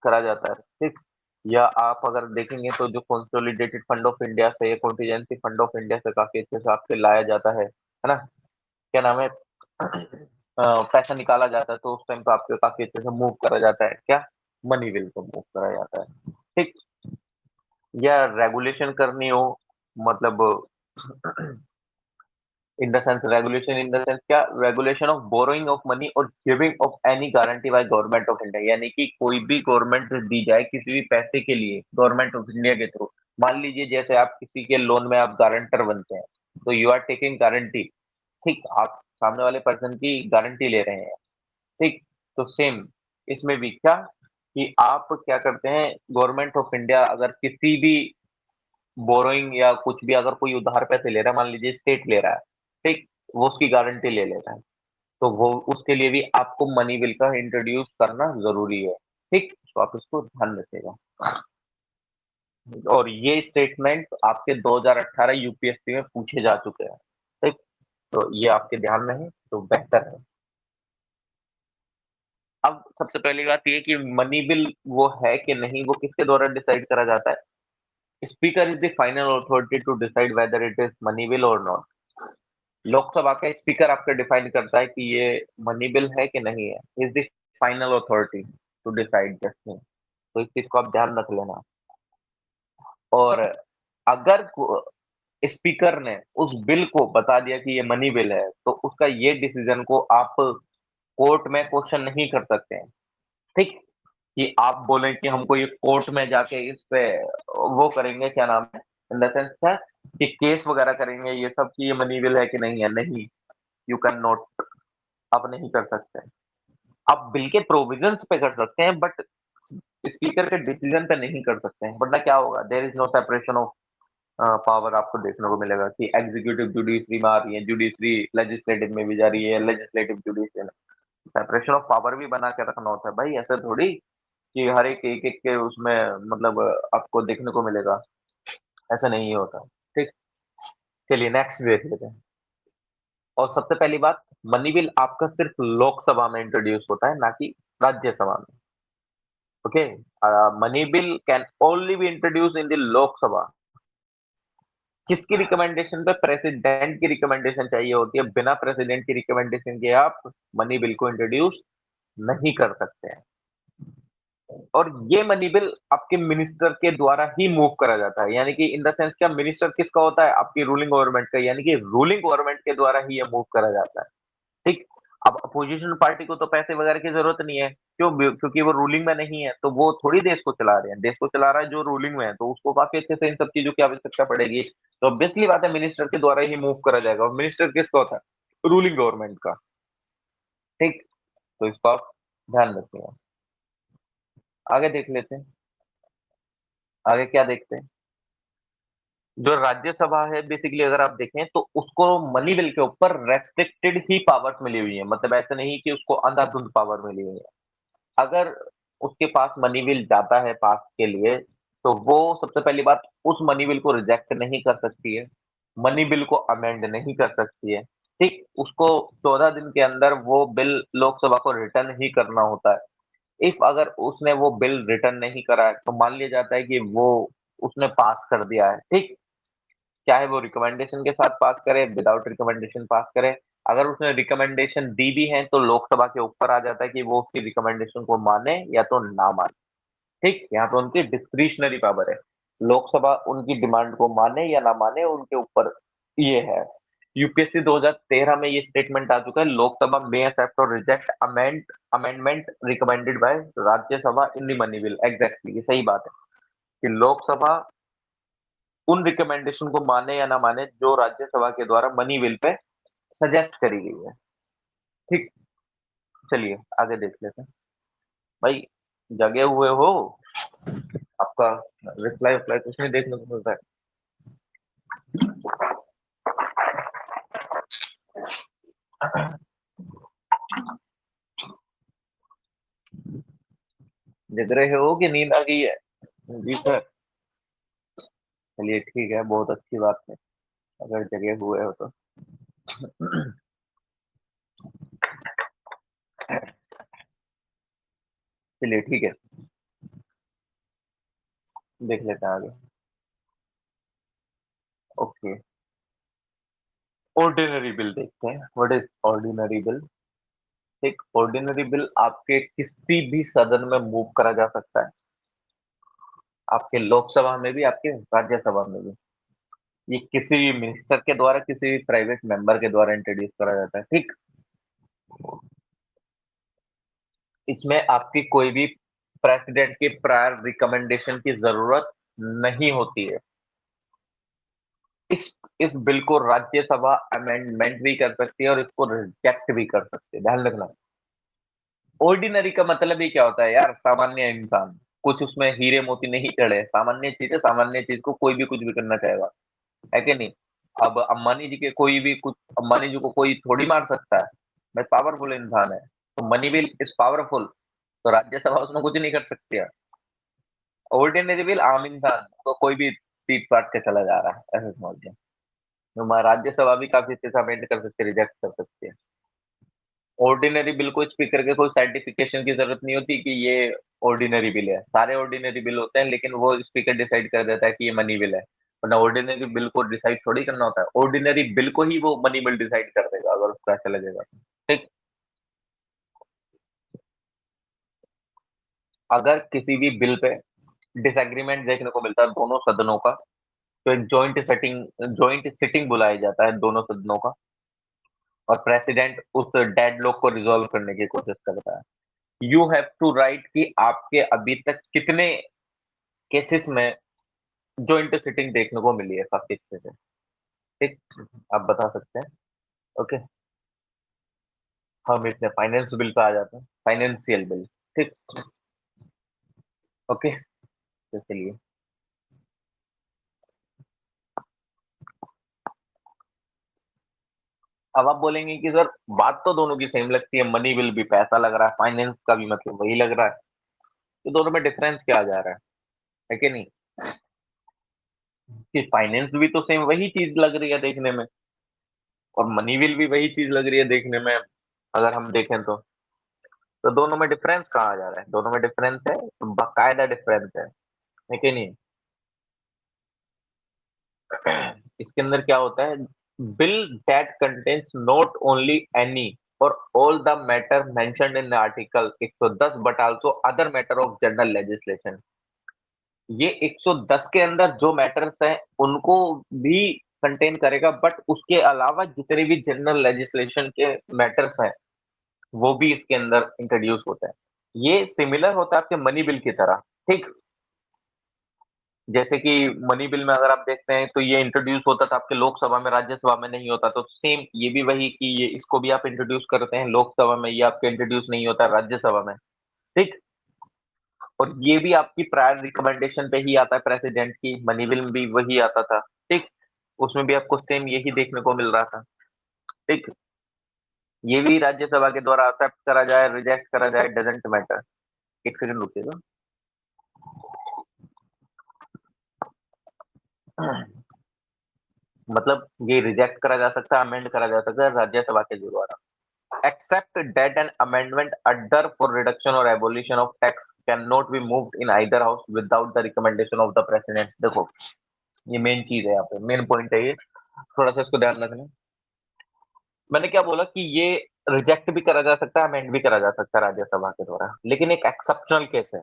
करा जाता है। ठीक, या आप अगर देखेंगे तो जो कंसोलिडेटेड फंड ऑफ इंडिया से, कॉन्टीजेंसी फंड ऑफ इंडिया से काफी अच्छे से आपके लाया जाता है ना? क्या नाम है? पैसा निकाला जाता है, तो उस टाइम पे आपके काफी अच्छे से मूव करा जाता है, क्या? मनी बिल को मूव करा जाता है। ठीक, या रेगुलेशन करनी हो, मतलब in the sense regulation, in the sense क्या? Regulation of borrowing of money और giving of any guarantee by government of India, यानी कि कोई भी गवर्नमेंट दी जाए किसी भी पैसे के लिए गवर्नमेंट ऑफ इंडिया के थ्रू। मान लीजिए जैसे आप किसी के लोन में आप गारंटर बनते हैं, तो यू आर टेकिंग गारंटी। ठीक, आप सामने वाले पर्सन की गारंटी ले रहे हैं। ठीक, तो सेम इसमें भी क्या, कि आप क्या करते हैं, गवर्नमेंट ऑफ इंडिया अगर किसी भी बोरोइंग या कुछ भी, अगर कोई उधार पैसे ले रहा है, मान लीजिए स्टेट ले रहा है, ठीक, वो उसकी गारंटी ले लेता है, तो वो उसके लिए भी आपको मनी बिल का इंट्रोड्यूस करना जरूरी है। ठीक, तो आप इसको ध्यान रखिएगा। और ये स्टेटमेंट आपके 2018 यूपीएससी में पूछे जा चुके हैं। ठीक, तो ये आपके ध्यान में है तो बेहतर है। अब सबसे पहली बात ये कि मनी बिल वो है कि नहीं, वो किसके द्वारा डिसाइड करा जाता है? Speaker is the final authority to decide whether it is money bill और नॉट। लोकसभा का स्पीकर आपका डिफाइन करता है कि ये मनी बिल है कि नहीं है, is the final authority to decide this thing. तो इस चीज को आप ध्यान रख लेना। और अगर स्पीकर ने उस बिल को बता दिया कि ये मनी बिल है, तो उसका ये डिसीजन को आप कोर्ट में क्वेश्चन नहीं कर सकते हैं। ठीक, कि आप बोलें कि हमको ये कोर्ट में जाके इस पे वो करेंगे, क्या नाम है, इन द सेंस क्या, कि केस वगैरह करेंगे ये सब, कि ये मनी बिल है कि नहीं है। नहीं, यू कैन नॉट, आप नहीं कर सकते। आप बिल के प्रोविजंस पे कर सकते हैं, बट स्पीकर के डिसीजन पे नहीं कर सकते हैं, वरना क्या होगा, there is no separation of power आपको देखने को मिलेगा कि एग्जीक्यूटिव जुडिशरी में आ रही है, जुडिशरी लेजिस्लेटिव में भी जा रही है, लेजिस्लेटिव जुडिशरी में। सेपरेशन ऑफ पावर भी बना के रखना होता है भाई, ऐसे थोड़ी कि हर एक एक एक के उसमें मतलब आपको देखने को मिलेगा, ऐसा नहीं होता। ठीक, चलिए नेक्स्ट देख लेते हैं। और सबसे पहली बात, मनी बिल आपका सिर्फ लोकसभा में इंट्रोड्यूस होता है, ना कि राज्यसभा में। Okay, money bill can only be introduce in the Lok Sabha. किसकी रिकमेंडेशन पे? प्रेसिडेंट की रिकमेंडेशन चाहिए होती है। बिना प्रेसिडेंट की रिकमेंडेशन के आप मनी बिल को इंट्रोड्यूस नहीं कर सकते हैं। और ये मनी बिल आपके मिनिस्टर के द्वारा ही मूव करा जाता है, यानी कि इन द सेंस क्या, मिनिस्टर किसका होता है? आपकी रूलिंग गवर्नमेंट का, यानी कि रूलिंग गवर्नमेंट के द्वारा ही ये मूव करा जाता है। ठीक, अब अपोजिशन पार्टी को तो पैसे वगैरह की जरूरत नहीं है, क्यों? क्योंकि वो रूलिंग में नहीं है, तो वो थोड़ी देश को चला रहे हैं, देश को चला रहा है जो रूलिंग में है, तो उसको काफी अच्छे से इन सब चीजों की आवश्यकता पड़ेगी। तो ऑब्वियसली बात है, मिनिस्टर के द्वारा ही मूव करा जाएगा, और मिनिस्टर किसका होता है? रूलिंग गवर्नमेंट का। ठीक, तो इसको आप ध्यान रखिएगा। आगे देख लेते हैं, आगे क्या देखते हैं। जो राज्यसभा है बेसिकली अगर आप देखें तो उसको मनी बिल के ऊपर रेस्ट्रिक्टेड ही पावर्स मिली हुई है, मतलब ऐसे नहीं कि उसको अंधाधुंध पावर मिली हुई है। अगर उसके पास मनी बिल जाता है पास के लिए, तो वो सबसे पहली बात उस मनी बिल को रिजेक्ट नहीं कर सकती है, मनी बिल को अमेंड नहीं कर सकती है। ठीक, उसको 14 दिन के अंदर वो बिल लोकसभा को रिटर्न ही करना होता है। इफ अगर उसने वो बिल रिटर्न नहीं करा है, तो मान लिया जाता है कि वो उसने पास कर दिया है। ठीक, चाहे वो रिकमेंडेशन के साथ पास करे, विदाउट रिकमेंडेशन पास करे। अगर उसने रिकमेंडेशन दी भी है, तो लोकसभा के ऊपर आ जाता है कि वो उसकी रिकमेंडेशन को माने या तो ना माने। ठीक, यहाँ पे उनकी डिस्क्रिशनरी पावर है, लोकसभा उनकी डिमांड को माने या ना माने उनके ऊपर ये है। यूपीएससी 2013 में ये स्टेटमेंट आ चुका है, लोकसभा मे एक्सेप्ट और reject amendment recommended by Rajya Sabha in the money bill. Exactly ये सही बात है कि लोकसभा उन रिकमेंडेशन को माने या ना माने जो राज्यसभा के द्वारा मनी बिल पे सजेस्ट करी गई है। ठीक, चलिए आगे देख लेते हैं। भाई, जगे हुए हो? आपका रिप्लाई रिप्लाई कुछ नहीं देखने को मिलता है। जग रहे हो कि नींद आ गई है? जी सर। चलिए ठीक है, बहुत अच्छी बात है अगर जगे हुए हो तो। चलिए ठीक है, देख लेते हैं आगे। ओके, ऑर्डिनरी बिल देखते हैं। What is ordinary bill? एक ऑर्डिनरी बिल आपके किसी भी सदन में मूव करा जा सकता है, आपके लोकसभा में भी, आपके राज्यसभा में भी। ये किसी भी मिनिस्टर के द्वारा, किसी भी प्राइवेट मेंबर के द्वारा इंट्रोड्यूस करा जाता है। ठीक, इसमें आपकी कोई भी प्रेसिडेंट की प्रायर रिकमेंडेशन की जरूरत नहीं होती है। इस इस बिल को राज्यसभा अमेंडमेंट भी कर सकती है और इसको रिजेक्ट भी कर सकती है, ध्यान रखना। ऑर्डिनरी का मतलब ही क्या होता है यार? सामान्य इंसान, कुछ उसमें हीरे मोती नहीं चढ़े, सामान्य चीज है, सामान्य चीज को कोई भी कुछ भी करना चाहेगा, है कि नहीं? अब अंबानी जी के कोई भी कुछ, अंबानी जी को कोई थोड़ी मार सकता है, भाई पावरफुल इंसान है, तो मनी बिल इज पावरफुल, तो राज्यसभा उसमें कुछ नहीं कर सकती है। ऑर्डिनरी बिल आम इंसान को कोई भी पीट पाट के चला जा रहा है, ऐसे समझिए। तो राज्यसभा भी काफी अच्छे से अमेंड कर सकती है, रिजेक्ट कर सकती है। ऑर्डिनरी बिल को स्पीकर के कोई सर्टिफिकेशन की जरूरत नहीं होती कि ये ऑर्डिनरी बिल है, सारे ऑर्डिनरी बिल होते हैं, लेकिन वो स्पीकर डिसाइड कर देता है कि ये मनी बिल है, वरना ऑर्डिनरी बिल को डिसाइड थोड़ी करना होता है, ऑर्डिनरी बिल को ही वो मनी बिल डिसाइड कर देगा अगर उसको ऐसा लगेगा। ठीक, अगर किसी भी बिल पे डिसएग्रीमेंट देखने को मिलता है दोनों सदनों का, तो एक जॉइंट सिटिंग बुलाया जाता है दोनों सदनों का, और प्रेसिडेंट उस डेडलॉक को रिजॉल्व करने की कोशिश करता है। यू हैव टू राइट कि आपके अभी तक कितने केसेस में जॉइंट सिटिंग देखने को मिली है काफी अच्छे से। ठीक, आप बता सकते हैं। ओके, हम इसमें फाइनेंस बिल पे आ जाते हैं, फाइनेंशियल बिल। ठीक, ओके, तो चलिए। अब आप बोलेंगे कि सर बात तो दोनों की सेम लगती है, मनी बिल भी पैसा लग रहा है, फाइनेंस का भी मतलब वही लग रहा है, तो दोनों में डिफरेंस क्या आ जा रहा है कि नहीं? कि फाइनेंस भी तो सेम वही चीज लग रही है देखने में, और मनी बिल भी वही चीज लग रही है देखने में, अगर हम देखें तो दोनों में डिफरेंस कहाँ आ जा रहा है? दोनों में डिफरेंस है, बाकायदा डिफरेंस है कि नहीं? इसके अंदर क्या होता है? Bill that contains not only any और all the matter mentioned in the article 110 but also other matter of general legislation. ये 110 के अंदर जो मैटर्स हैं उनको भी कंटेन करेगा, बट उसके अलावा जितने भी जनरल लेजिस्लेशन के मैटर्स हैं वो भी इसके अंदर इंट्रोड्यूस होता है। ये सिमिलर होता है आपके मनी बिल की तरह, ठीक? जैसे कि मनी बिल में अगर आप देखते हैं तो ये इंट्रोड्यूस होता था आपके लोकसभा में, राज्यसभा में नहीं होता। तो सेम ये भी वही कि ये इसको भी आप इंट्रोड्यूस करते हैं लोकसभा में, ये आपके इंट्रोड्यूस नहीं होता राज्यसभा में, ठीक? और ये भी आपकी प्रायर रिकमेंडेशन पे ही आता है प्रेसिडेंट की, मनी बिल में भी वही आता था, ठीक? उसमें भी आपको सेम यही देखने को मिल रहा था, ठीक? ये भी राज्यसभा के द्वारा एक्सेप्ट करा जाए, रिजेक्ट करा जाए, डजंट मैटर। एक सेकंड रुकिएगा। मतलब ये रिजेक्ट करा जा सकता है, अमेंड करा जा सकता है राज्यसभा के द्वारा। Except that an amendment either for reduction or abolition of tax cannot be moved in either house without the recommendation of the president। देखो, ये मेन चीज है, यहाँ पे मेन पॉइंट है ये, थोड़ा सा इसको ध्यान रखना। मैंने क्या बोला कि ये रिजेक्ट भी करा जा सकता है, अमेंड भी करा जा सकता है राज्यसभा के द्वारा, लेकिन एक एक्सेप्शनल केस है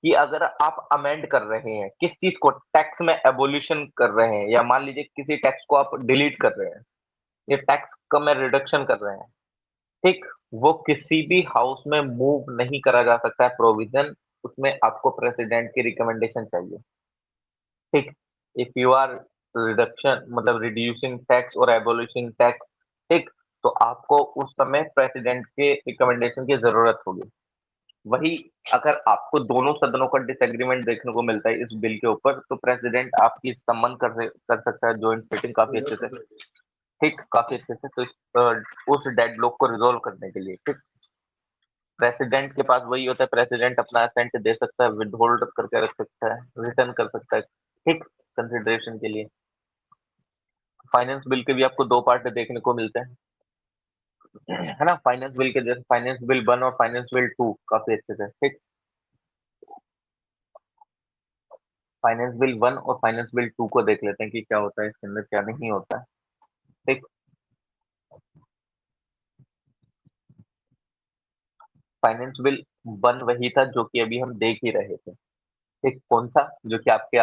कि अगर आप अमेंड कर रहे हैं किस चीज को, टैक्स में एबोल्यूशन कर रहे हैं, या मान लीजिए किसी टैक्स को आप डिलीट कर रहे हैं, ये टैक्स का में रिडक्शन कर रहे हैं, ठीक? वो किसी भी हाउस में मूव नहीं करा जा सकता है प्रोविजन, उसमें आपको प्रेसिडेंट की रिकमेंडेशन चाहिए, ठीक? इफ यू आर रिडक्शन मतलब रिड्यूसिंग टैक्स और एबोलिशिंग टैक्स, ठीक? तो आपको उस समय प्रेसिडेंट के रिकमेंडेशन की जरूरत होगी। वही अगर आपको दोनों सदनों का डिसएग्रीमेंट देखने को मिलता है इस बिल के ऊपर, तो प्रेसिडेंट आपकी सम्मन कर सकता है जॉइंट सीटिंग काफी अच्छे से, ठीक? काफी अच्छे से। तो उस डेडलॉक को रिजोल्व करने के लिए, ठीक? प्रेसिडेंट के पास वही होता है, प्रेसिडेंट अपना असेंट दे सकता है, विद होल्ड करके रख सकता है, रिटर्न कर सकता है, ठीक? कंसिडरेशन के लिए। फाइनेंस बिल के भी आपको दो पार्ट देखने को मिलते हैं, है ना? फाइनेंस बिल के जैसे फाइनेंस बिल 1 और फाइनेंस बिल 2 काफी अच्छे से, ठीक? फाइनेंस बिल 1 और फाइनेंस बिल 2 को देख लेते हैं कि क्या होता है इसके अंदर, क्या नहीं होता है, ठीक? फाइनेंस बिल 1 वही था जो कि अभी हम देख ही रहे थे, ठीक? कौन सा? जो कि आपके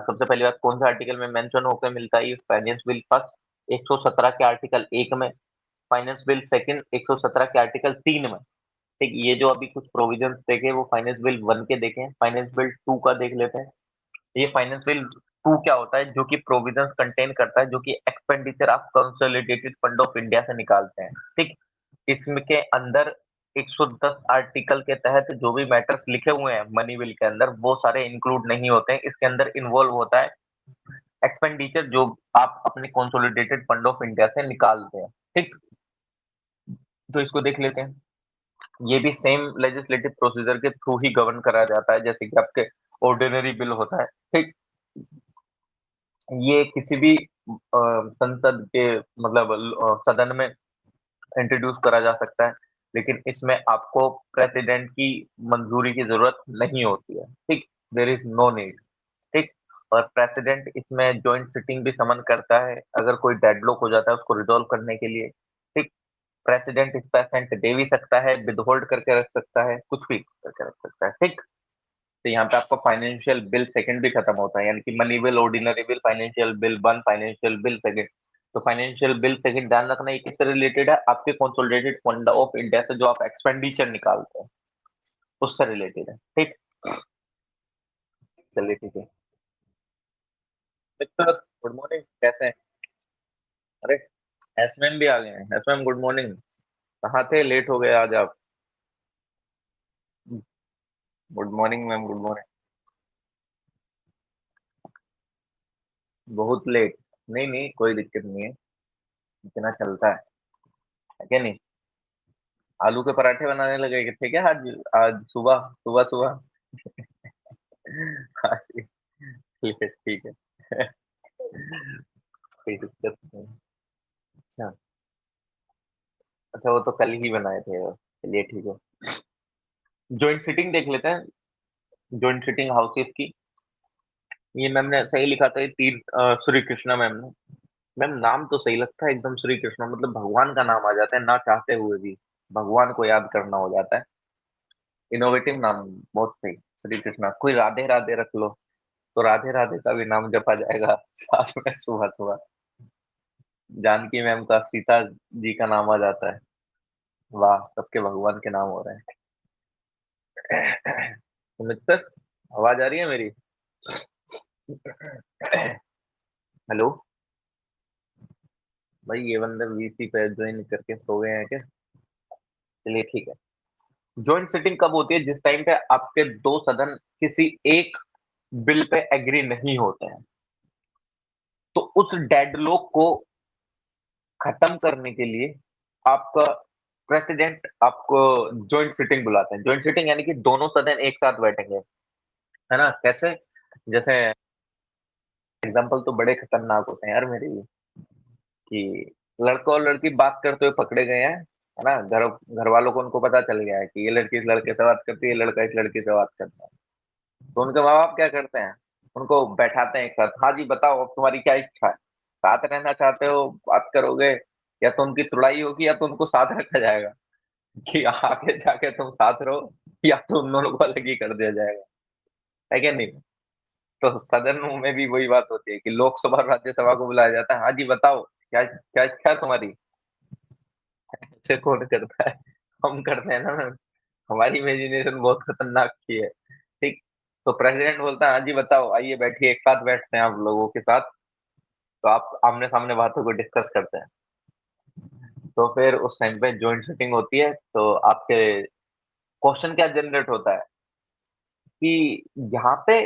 सबसे पहली बात कौन सा आर्टिकल में मेंशन होकर मिलता है? ये फाइनेंस बिल फर्स्ट 117 के आर्टिकल 1 में, फाइनेंस बिल सेकंड 117 के आर्टिकल 3 में, ठीक? ये जो अभी कुछ प्रोविजंस देखे वो फाइनेंस बिल 1 के देखे, फाइनेंस बिल 2 का देख लेते हैं। ये फाइनेंस बिल 2 क्या होता है? जो कि प्रोविजंस कंटेन करता है, जो कि expenditure of consolidated fund of India से निकालते हैं, ठीक? इसमें के अंदर 110 आर्टिकल के तहत जो भी मैटर्स लिखे हुए हैं मनी बिल के अंदर, वो सारे इंक्लूड नहीं होते हैं। इसके अंदर इन्वॉल्व होता है एक्सपेंडिचर जो आप अपने कंसोलिडेटेड फंड ऑफ इंडिया से निकालते हैं, ठीक? तो इसको देख लेते हैं। ये भी सेम लेजिस्लेटिव प्रोसीजर के थ्रू ही गवर्न करा जाता है, जैसे कि आपके ऑर्डिनरी बिल होता है, ठीक? ये किसी भी संसद के मतलब सदन में इंट्रोड्यूस करा जा सकता है, लेकिन इसमें आपको प्रेसिडेंट की मंजूरी की जरूरत नहीं होती है, ठीक? देयर इज नो नीड, ठीक? और प्रेसिडेंट इसमें जॉइंट सिटिंग भी समन करता है अगर कोई डेडलॉक हो जाता है उसको रिजॉल्व करने के लिए, ठीक? प्रेसिडेंट इस पर असेंट दे भी सकता है, विद होल्ड करके रख सकता है, कुछ भी करके रख सकता है, ठीक? तो यहाँ पे आपका फाइनेंशियल बिल सेकंड भी खत्म होता है, यानी कि money bill, ordinary bill, financial bill 1, financial bill second. तो फाइनेंशियल बिल सेकंड ध्यान रखना ये किससे रिलेटेड है? आपके कंसोलिडेटेड फंड ऑफ इंडिया से जो आप एक्सपेंडिचर निकालते हैं उससे रिलेटेड है, ठीक? चलिए ठीक है। मित्र गुड मॉर्निंग, कैसे हैं? अरे एसमैम भी आ गए हैं। एसमैम गुड मॉर्निंग। कहाँ थे? लेट हो गए आज आप। Good morning ma'am, good morning. बहुत लेट? नहीं नहीं, कोई दिक्कत नहीं है, इतना चलता है क्या नहीं? आलू के पराठे बनाने लगे थे क्या आज? आज सुबह सुबह सुबह? हाँ जी, ठीक है ठीक है। कोई दिक्कत नहीं। अच्छा। अच्छा, वो तो कल ही बनाए थे वो। चलिए ठीक है। जॉइंट सिटिंग देख लेते हैं, जॉइंट सिटिंग हाउसेस की। ये मैम ने सही लिखा था, ये तीन श्री कृष्णा मैम ने। मैम नाम तो सही लगता है एकदम, श्री कृष्णा मतलब भगवान का नाम आ जाता है ना चाहते हुए भी, भगवान को याद करना हो जाता है। इनोवेटिव नाम, बहुत सही। श्री कृष्णा, कोई राधे राधे रख लो तो राधे राधे का भी नाम जपा जाएगा साथ में सुबह सुबह। जानकी मैम का सीता जी का नाम आ जाता है। वाह! सबके भगवान के नाम हो रहे हैं। सुमित सर, आवाज़ आ रही है मेरी? हेलो? भाई ये बंदे वीसी पे जॉइन करके सो गए हैं क्या? चलिए ठीक है। जॉइंट सिटिंग कब होती है? जिस टाइम पे आपके 2 सदन किसी एक बिल पे एग्री नहीं होते हैं। तो उस डेडलॉक को खत्म करने के लिए आपका प्रेसिडेंट आपको जॉइंट सिटिंग बुलाते हैं। जॉइंट सिटिंग यानी कि दोनों सदन एक साथ बैठेंगे, है ना? कैसे? जैसे एग्जांपल तो बड़े खतरनाक होते हैं यार मेरे लिए, कि लड़का और लड़की बात करते हुए पकड़े गए हैं, है ना? घर वालों को उनको पता चल गया है कि ये लड़की इस लड़के से बात करती है, ये लड़का इस लड़की से बात करता है। तो उनके माँ बाप क्या करते हैं? उनको बैठाते हैं एक साथ। हाँ जी, बताओ अब तुम्हारी क्या इच्छा है? साथ रहना चाहते हो, बात करोगे, या तो उनकी तुड़ाई होगी या तो उनको साथ रखा जाएगा कि आगे जाके तुम साथ रहो, या तो उन दोनों को अलग ही कर दिया जाएगा, है क्या नहीं? तो सदन में भी वही बात होती है कि लोकसभा और राज्यसभा को बुलाया जाता है। हाँ जी, बताओ क्या क्या इच्छा है तुम्हारी? से कौन करता है? हम करते हैं ना। हमारी इमेजिनेशन बहुत खतरनाक की है। ठीक। तो प्रेसिडेंट बोलता है, हाँ जी बताओ, आइए बैठिए, एक साथ बैठते हैं आप लोगों के साथ। तो आप आमने सामने बातों को डिस्कस करते हैं। तो फिर उस टाइम पे जॉइंट सीटिंग होती है, तो आपके क्वेश्चन क्या जनरेट होता है कि यहाँ पे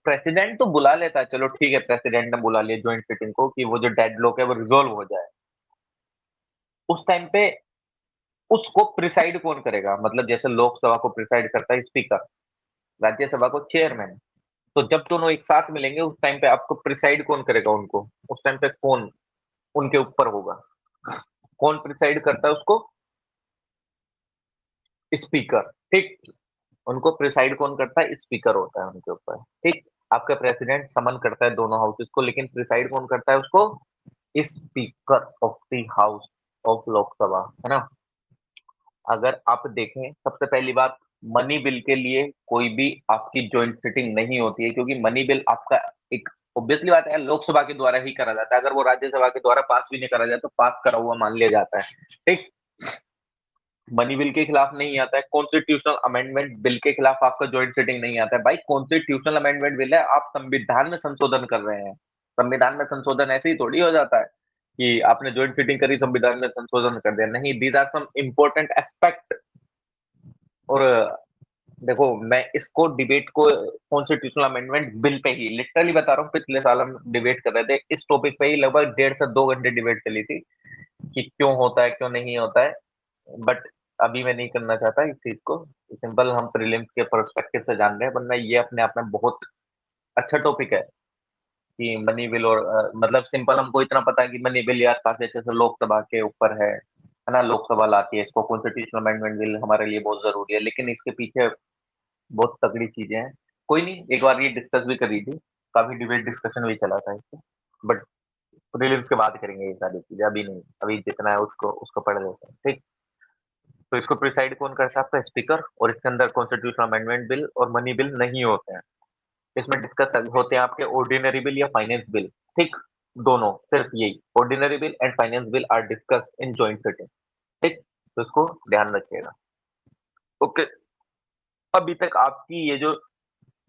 प्रेसिडेंट तो बुला लेता है, चलो ठीक है, प्रेसिडेंट ने बुला लिया जॉइंट सीटिंग को कि वो जो डेडलॉक है वो रिजोल्व हो जाए। उस टाइम पे उसको प्रिसाइड कौन करेगा? मतलब जैसे लोकसभा को प्रिसाइड करता है स्पीकर, राज्यसभा को चेयरमैन। तो जब दोनों एक साथ मिलेंगे उस टाइम पे आपको प्रिसाइड कौन करेगा उनको? उस टाइम पे कौन उनके ऊपर होगा? कौन प्रिसाइड करता है उसको? स्पीकर। ठीक। उनको प्रिसाइड कौन करता है? स्पीकर होता है उनके ऊपर। ठीक। आपका प्रेसिडेंट समन करता है दोनों हाउसेस को, लेकिन प्रिसाइड कौन करता है उसको? Speaker of the house of Lok Sabha, है ना? अगर आप देखें, सबसे पहली बात, मनी बिल के लिए कोई भी आपकी जॉइंट सिटिंग नहीं होती है, क्योंकि मनी बिल आपका एक ऑब्वियसली बात है लोकसभा के द्वारा ही करा जाता है। अगर वो राज्यसभा के द्वारा पास भी नहीं करा जाए तो पास करा हुआ मान लिया जाता है। ठीक। मनी बिल के खिलाफ नहीं आता है। कॉन्स्टिट्यूशनल अमेंडमेंट बिल के खिलाफ आपका जॉइंट सिटिंग नहीं आता है। भाई कॉन्स्टिट्यूशनल अमेंडमेंट बिल है, आप संविधान में संशोधन कर रहे हैं। संविधान में संशोधन ऐसे ही थोड़ी हो जाता है कि आपने जॉइंट सिटिंग करी, संविधान में संशोधन कर दिया। नहीं, these are some important aspect. और देखो, मैं इसको डिबेट को कॉन्स्टिट्यूशनल अमेंडमेंट बिल पे ही लिटरली बता रहा हूँ, पिछले साल हम डिबेट कर रहे थे इस टॉपिक पे ही, लगभग 1.5 से 2 घंटे डिबेट चली थी कि क्यों होता है, क्यों नहीं होता है। बट अभी मैं नहीं करना चाहता इस चीज को। सिंपल हम प्रीलिम्स के पर्सपेक्टिव से जान रहे हैं, वरना ये अपने आप में बहुत अच्छा टॉपिक है कि मनी बिल। और मतलब सिंपल हमको इतना पता है कि मनी बिल यार काफी अच्छे से लोकसभा के ऊपर है ना? लोकसभा लाती है इसको, कॉन्स्टिट्यूशनल अमेंडमेंट बिल हमारे लिए बहुत जरूरी है, लेकिन इसके पीछे बहुत तगड़ी चीजें हैं। कोई नहीं, एक बार ये डिस्कस भी करी थी, काफी डिबेट डिस्कशन भी चला था इससे। बट प्रीलिम्स के बाद करेंगे ये सारी चीजें, अभी नहीं। अभी जितना है उसको उसको पढ़ लेते हैं। ठीक। तो इसको प्रिसाइड कौन करता है? आपका स्पीकर। और इसके अंदर कॉन्स्टिट्यूशनल अमेंडमेंट बिल और मनी बिल नहीं होते हैं। इसमें डिस्कस होते हैं आपके ऑर्डिनरी बिल या फाइनेंस बिल। ठीक। दोनों, सिर्फ यही ordinary bill and finance bill are discussed in joint sitting. ठीक। तो इसको ध्यान रखिएगा। ओके। अभी तक आपकी ये जो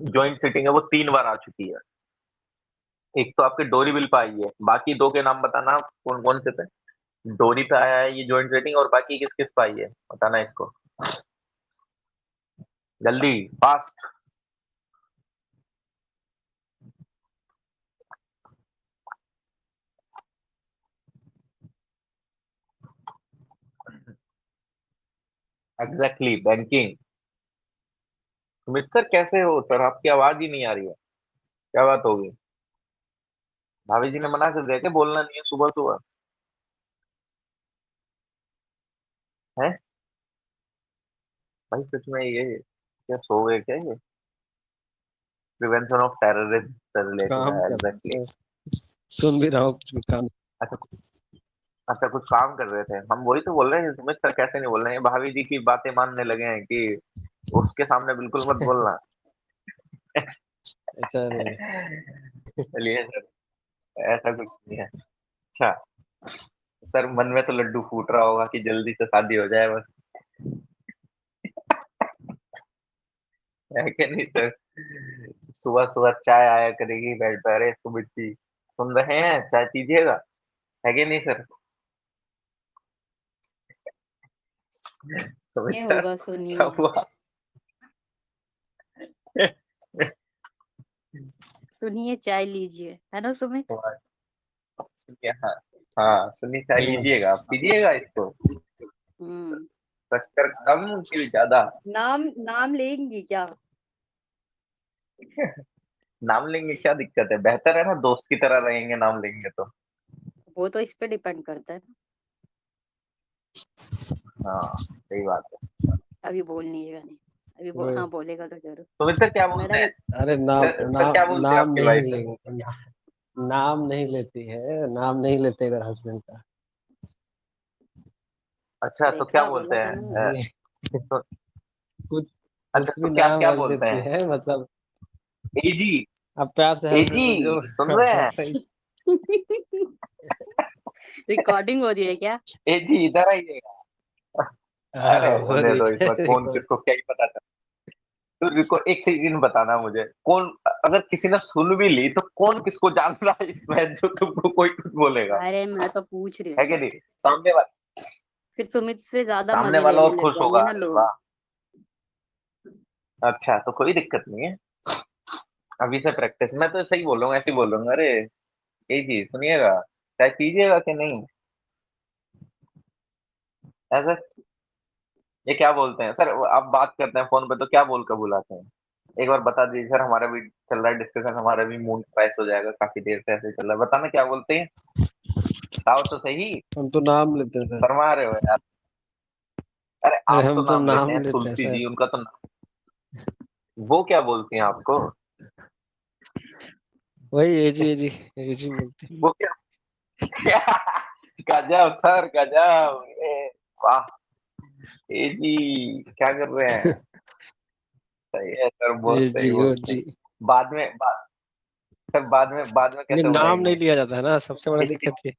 जॉइंट सिटिंग है वो 3 बार आ चुकी है। एक तो आपके डोरी बिल पे आई है, बाकी दो के नाम बताना कौन कौन से पे? डोरी पे आया है ये जॉइंट सिटिंग, और बाकी किस किस पे आई है बताना इसको, जल्दी, fast. Exactly, banking. Sumit sir कैसे हो सर? आपकी आवाज ही नहीं आ रही है, क्या बात होगी? भाभी जी ने मना कर दिया क्या, बोलना नहीं है सुबह सुबह? है भाई, सच में ये क्या सो गए क्या ये? प्रिवेंशन ऑफ टेररिज्म से रिलेटेड काम है, कर एग्जैक्टली। रहे थे। सुन भी रहा हूँ कुछ काम। अच्छा। अच्छा, कुछ काम कर रहे थे, हम वही तो बोल रहे हैं, सुमित सर कैसे नहीं बोल रहे हैं, भाभी जी की बातें मानने लगे हैं कि उसके सामने बिल्कुल मत बोलना। ऐसा नहीं है। चलिए सर, ऐसा कुछ नहीं है। अच्छा सर मन में तो लड्डू फूट रहा होगा कि जल्दी से शादी हो जाए बस। है कि नहीं सर? सुबह-सुबह चाय आया करेगी बेड पे, "अरे सुमित जी, सुन रहे हैं? चाय पीजिएगा।" है कि नहीं सर? सुमित ये सर, होगा, क्या सुनिए। हुआ? सुनिए, चाय लीजिए, है ना सुमित? हुआ, सुनिए हाँ, हाँ, सुनिए चाय हाँ, लीजिएगा, आप पीजिएगा इसको। हम्म। शक्कर कम कि ज़्यादा? नाम नाम लेंगी क्या? नाम लेंगे क्या दिक्कत है? बेहतर है ना दोस्त की तरह रहेंगे नाम लेंगे तो। वो तो इस पे डिपेंड करता है ना। हाँ, सही बात है। अभी बोल लीजिएगा नहीं। वही। हाँ, बोलेगा तो जरूर। सुमित सर क्या मेरा बोलते भी। हैं? अरे नाम सर नाम क्या बोलते हैं नाम आपकी नहीं वाइफ? लेंगे, नाम नहीं लेती है, नाम नहीं लेते अगर हस्बैंड का। अच्छा तो क्या देखा, बोलते बोला था ना मैंने। हैं? नहीं, तो कुछ अच्छा कुछ तो भी क्या नाम क्या रख बोलते देती हैं? है, मतलब एजी, आप प्यार से एजी, हस्बैंड जो सुन रहे हैं? रिकॉर्डिंग हो रही है क्या? एजी इधर आइएगा। अरे हाँ, हो होने रही दो, है इसमें कौन रिकॉर्ड। किसको क्या ही पता चला। तो रुको एक सेकंड बताना मुझे, कौन अगर किसी ने सुन भी ली तो कौन किसको जान रहा है इसमें जो तुमको कोई कुछ बोलेगा? अरे मैं तो पूछ रही है कि हूँ। नहीं? फिर सुमित से ज्यादा सामने मजे वाला लेने और लग खुश जाएंगे होगा, ना अरे लोग। वाह। अच्छा तो कोई दिक्कत नहीं है, अभी से प्रैक्टिस। मैं तो सही बोलूंगा, ऐसे ही बोलूंगा, अरे ये जी सुनिएगा, चाय पीजिएगा कि नहीं? ऐसा ये क्या बोलते हैं सर? आप बात करते हैं फोन पे तो क्या बोल कर बुलाते हैं? एक बार बता दीजिए सर, हमारा भी चल रहा है डिस्कशन, हमारा भी मूड फ्रेश हो जाएगा, काफी देर से ऐसे ही चल रहा है। बताना क्या बोलते हैं, बताओ तो सही। हम तो नाम लेते हैं सर। फरमा रहे हो यार। अरे अरे आप तो हम तो नाम लेते नाम हैं, लेते हैं तुलसी सर। जी उनका तो वो क्या बोलती हैं आपको? वही एजी एजी एजी बोलते हैं। वो क्या? गजब सर गजब, वाह। ए जी क्या कर रहे हैं? सही है सर, बहुत एजी सही बोलते ओजी। हैं। बाद में सर बाद में नहीं, कैसे नाम नहीं बुलाएंगे? लिया जाता है ना, सबसे बड़ा ए जी, दिक्कत ये।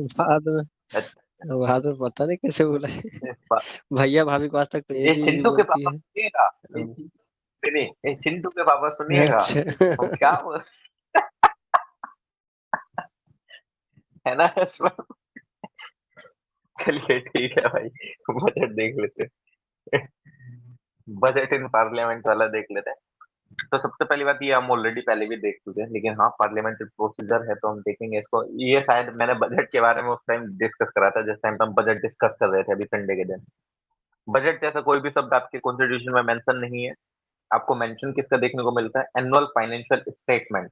बाद में अच्छा, बाद में पता नहीं कैसे बोला है। बा- भैया भाभी को आज तक तो ये एजी एजी चिंटू के बोलती पापा है। सुनिएगा। ये हम- नहीं नहीं, ये चिंटू के पापा सुनिएगा। हम अच्छा। क्या है ना इसमें। चलिए ठीक है भाई, बजट देख लेते हैं। बजट इन पार्लियामेंट वाला देख लेते हैं। तो सबसे पहली बात ये हम ऑलरेडी पहले भी देख चुके हैं, लेकिन हाँ पार्लियामेंट्री प्रोसीजर है तो हम देखेंगे इसको। ये शायद मैंने बजट के बारे में उस टाइम डिस्कस करा था जिस टाइम पे हम बजट डिस्कस कर रहे थे अभी संडे के दिन। बजट जैसा कोई भी शब्द आपके कॉन्स्टिट्यूशन में मेंशन नहीं है। आपको मेंशन किसका देखने को मिलता है? Annual financial statement.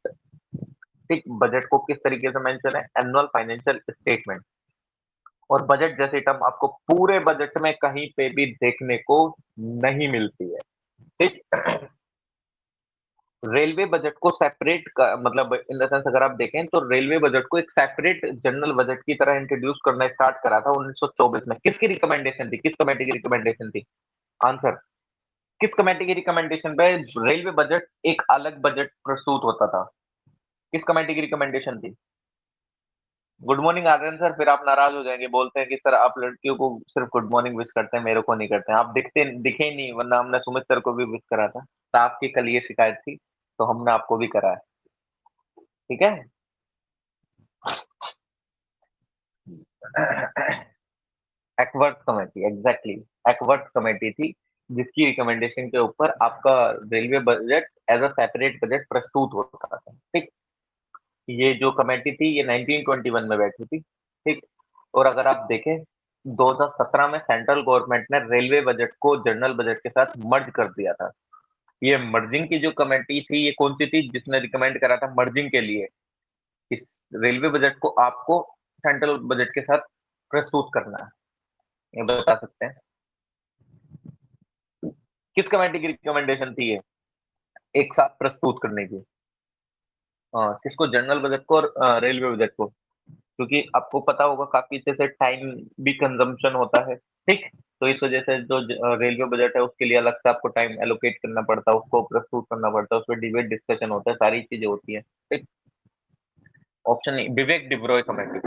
ठीक, बजट को किस तरीके से मेंशन है? Annual financial statement. और बजट जैसी टर्म आपको पूरे बजट में कहीं पे भी देखने को नहीं मिलती है। ठीक, रेलवे बजट को सेपरेट मतलब इन द सेंस अगर आप देखें तो रेलवे बजट को एक सेपरेट जनरल बजट की तरह इंट्रोड्यूस करना स्टार्ट करा था 1924 में। किसकी रिकमेंडेशन थी, किस कमेटी की रिकमेंडेशन थी? आंसर, किस कमेटी की रिकमेंडेशन पे रेलवे बजट एक अलग बजट प्रस्तुत होता था? किस कमेटी की रिकमेंडेशन थी? गुड मॉर्निंग आर्यन सर, फिर आप नाराज हो जाएंगे, बोलते हैं कि सर आप लड़कियों को सिर्फ गुड मॉर्निंग विश करते हैं, मेरे को नहीं करते हैं। आप दिखे ही नहीं, वरना हमने सुमित सर को भी विश करा था, तो आपकी कल ये शिकायत थी, तो हमने आपको भी करा है। ठीक है। Acworth committee, exactly, Acworth committee थी जिसकी रिकमेंडेशन के ऊपर आपका railway budget as a separate budget प्रस्तुत होता था। ठीक, ये जो कमेटी थी ये 1921 में बैठी थी। ठीक, और अगर आप देखें 2017 में सेंट्रल गवर्नमेंट ने रेलवे बजट को जनरल बजट के साथ मर्ज कर दिया था। ये मर्जिंग की जो कमेटी थी ये कौन सी थी जिसने रिकमेंड करा था मर्जिंग के लिए? इस रेलवे बजट को आपको सेंट्रल बजट के साथ प्रस्तुत करना है, ये बता सकते हैं किस कमेटी की रिकमेंडेशन थी ये एक साथ प्रस्तुत करने की? किसको? जनरल बजट को और रेलवे बजट को। क्योंकि आपको पता होगा काफी अच्छे से टाइम भी कंजम्पशन होता है। ठीक, तो इस वजह से जो रेलवे बजट है उसके लिए अलग से आपको टाइम एलोकेट करना पड़ता है, उसको प्रस्तुत करना पड़ता है, उसमें डिबेट डिस्कशन होता है, सारी चीजें होती है। ठीक, ऑप्शन नहीं, विवेक डिब्रॉय कमेटी।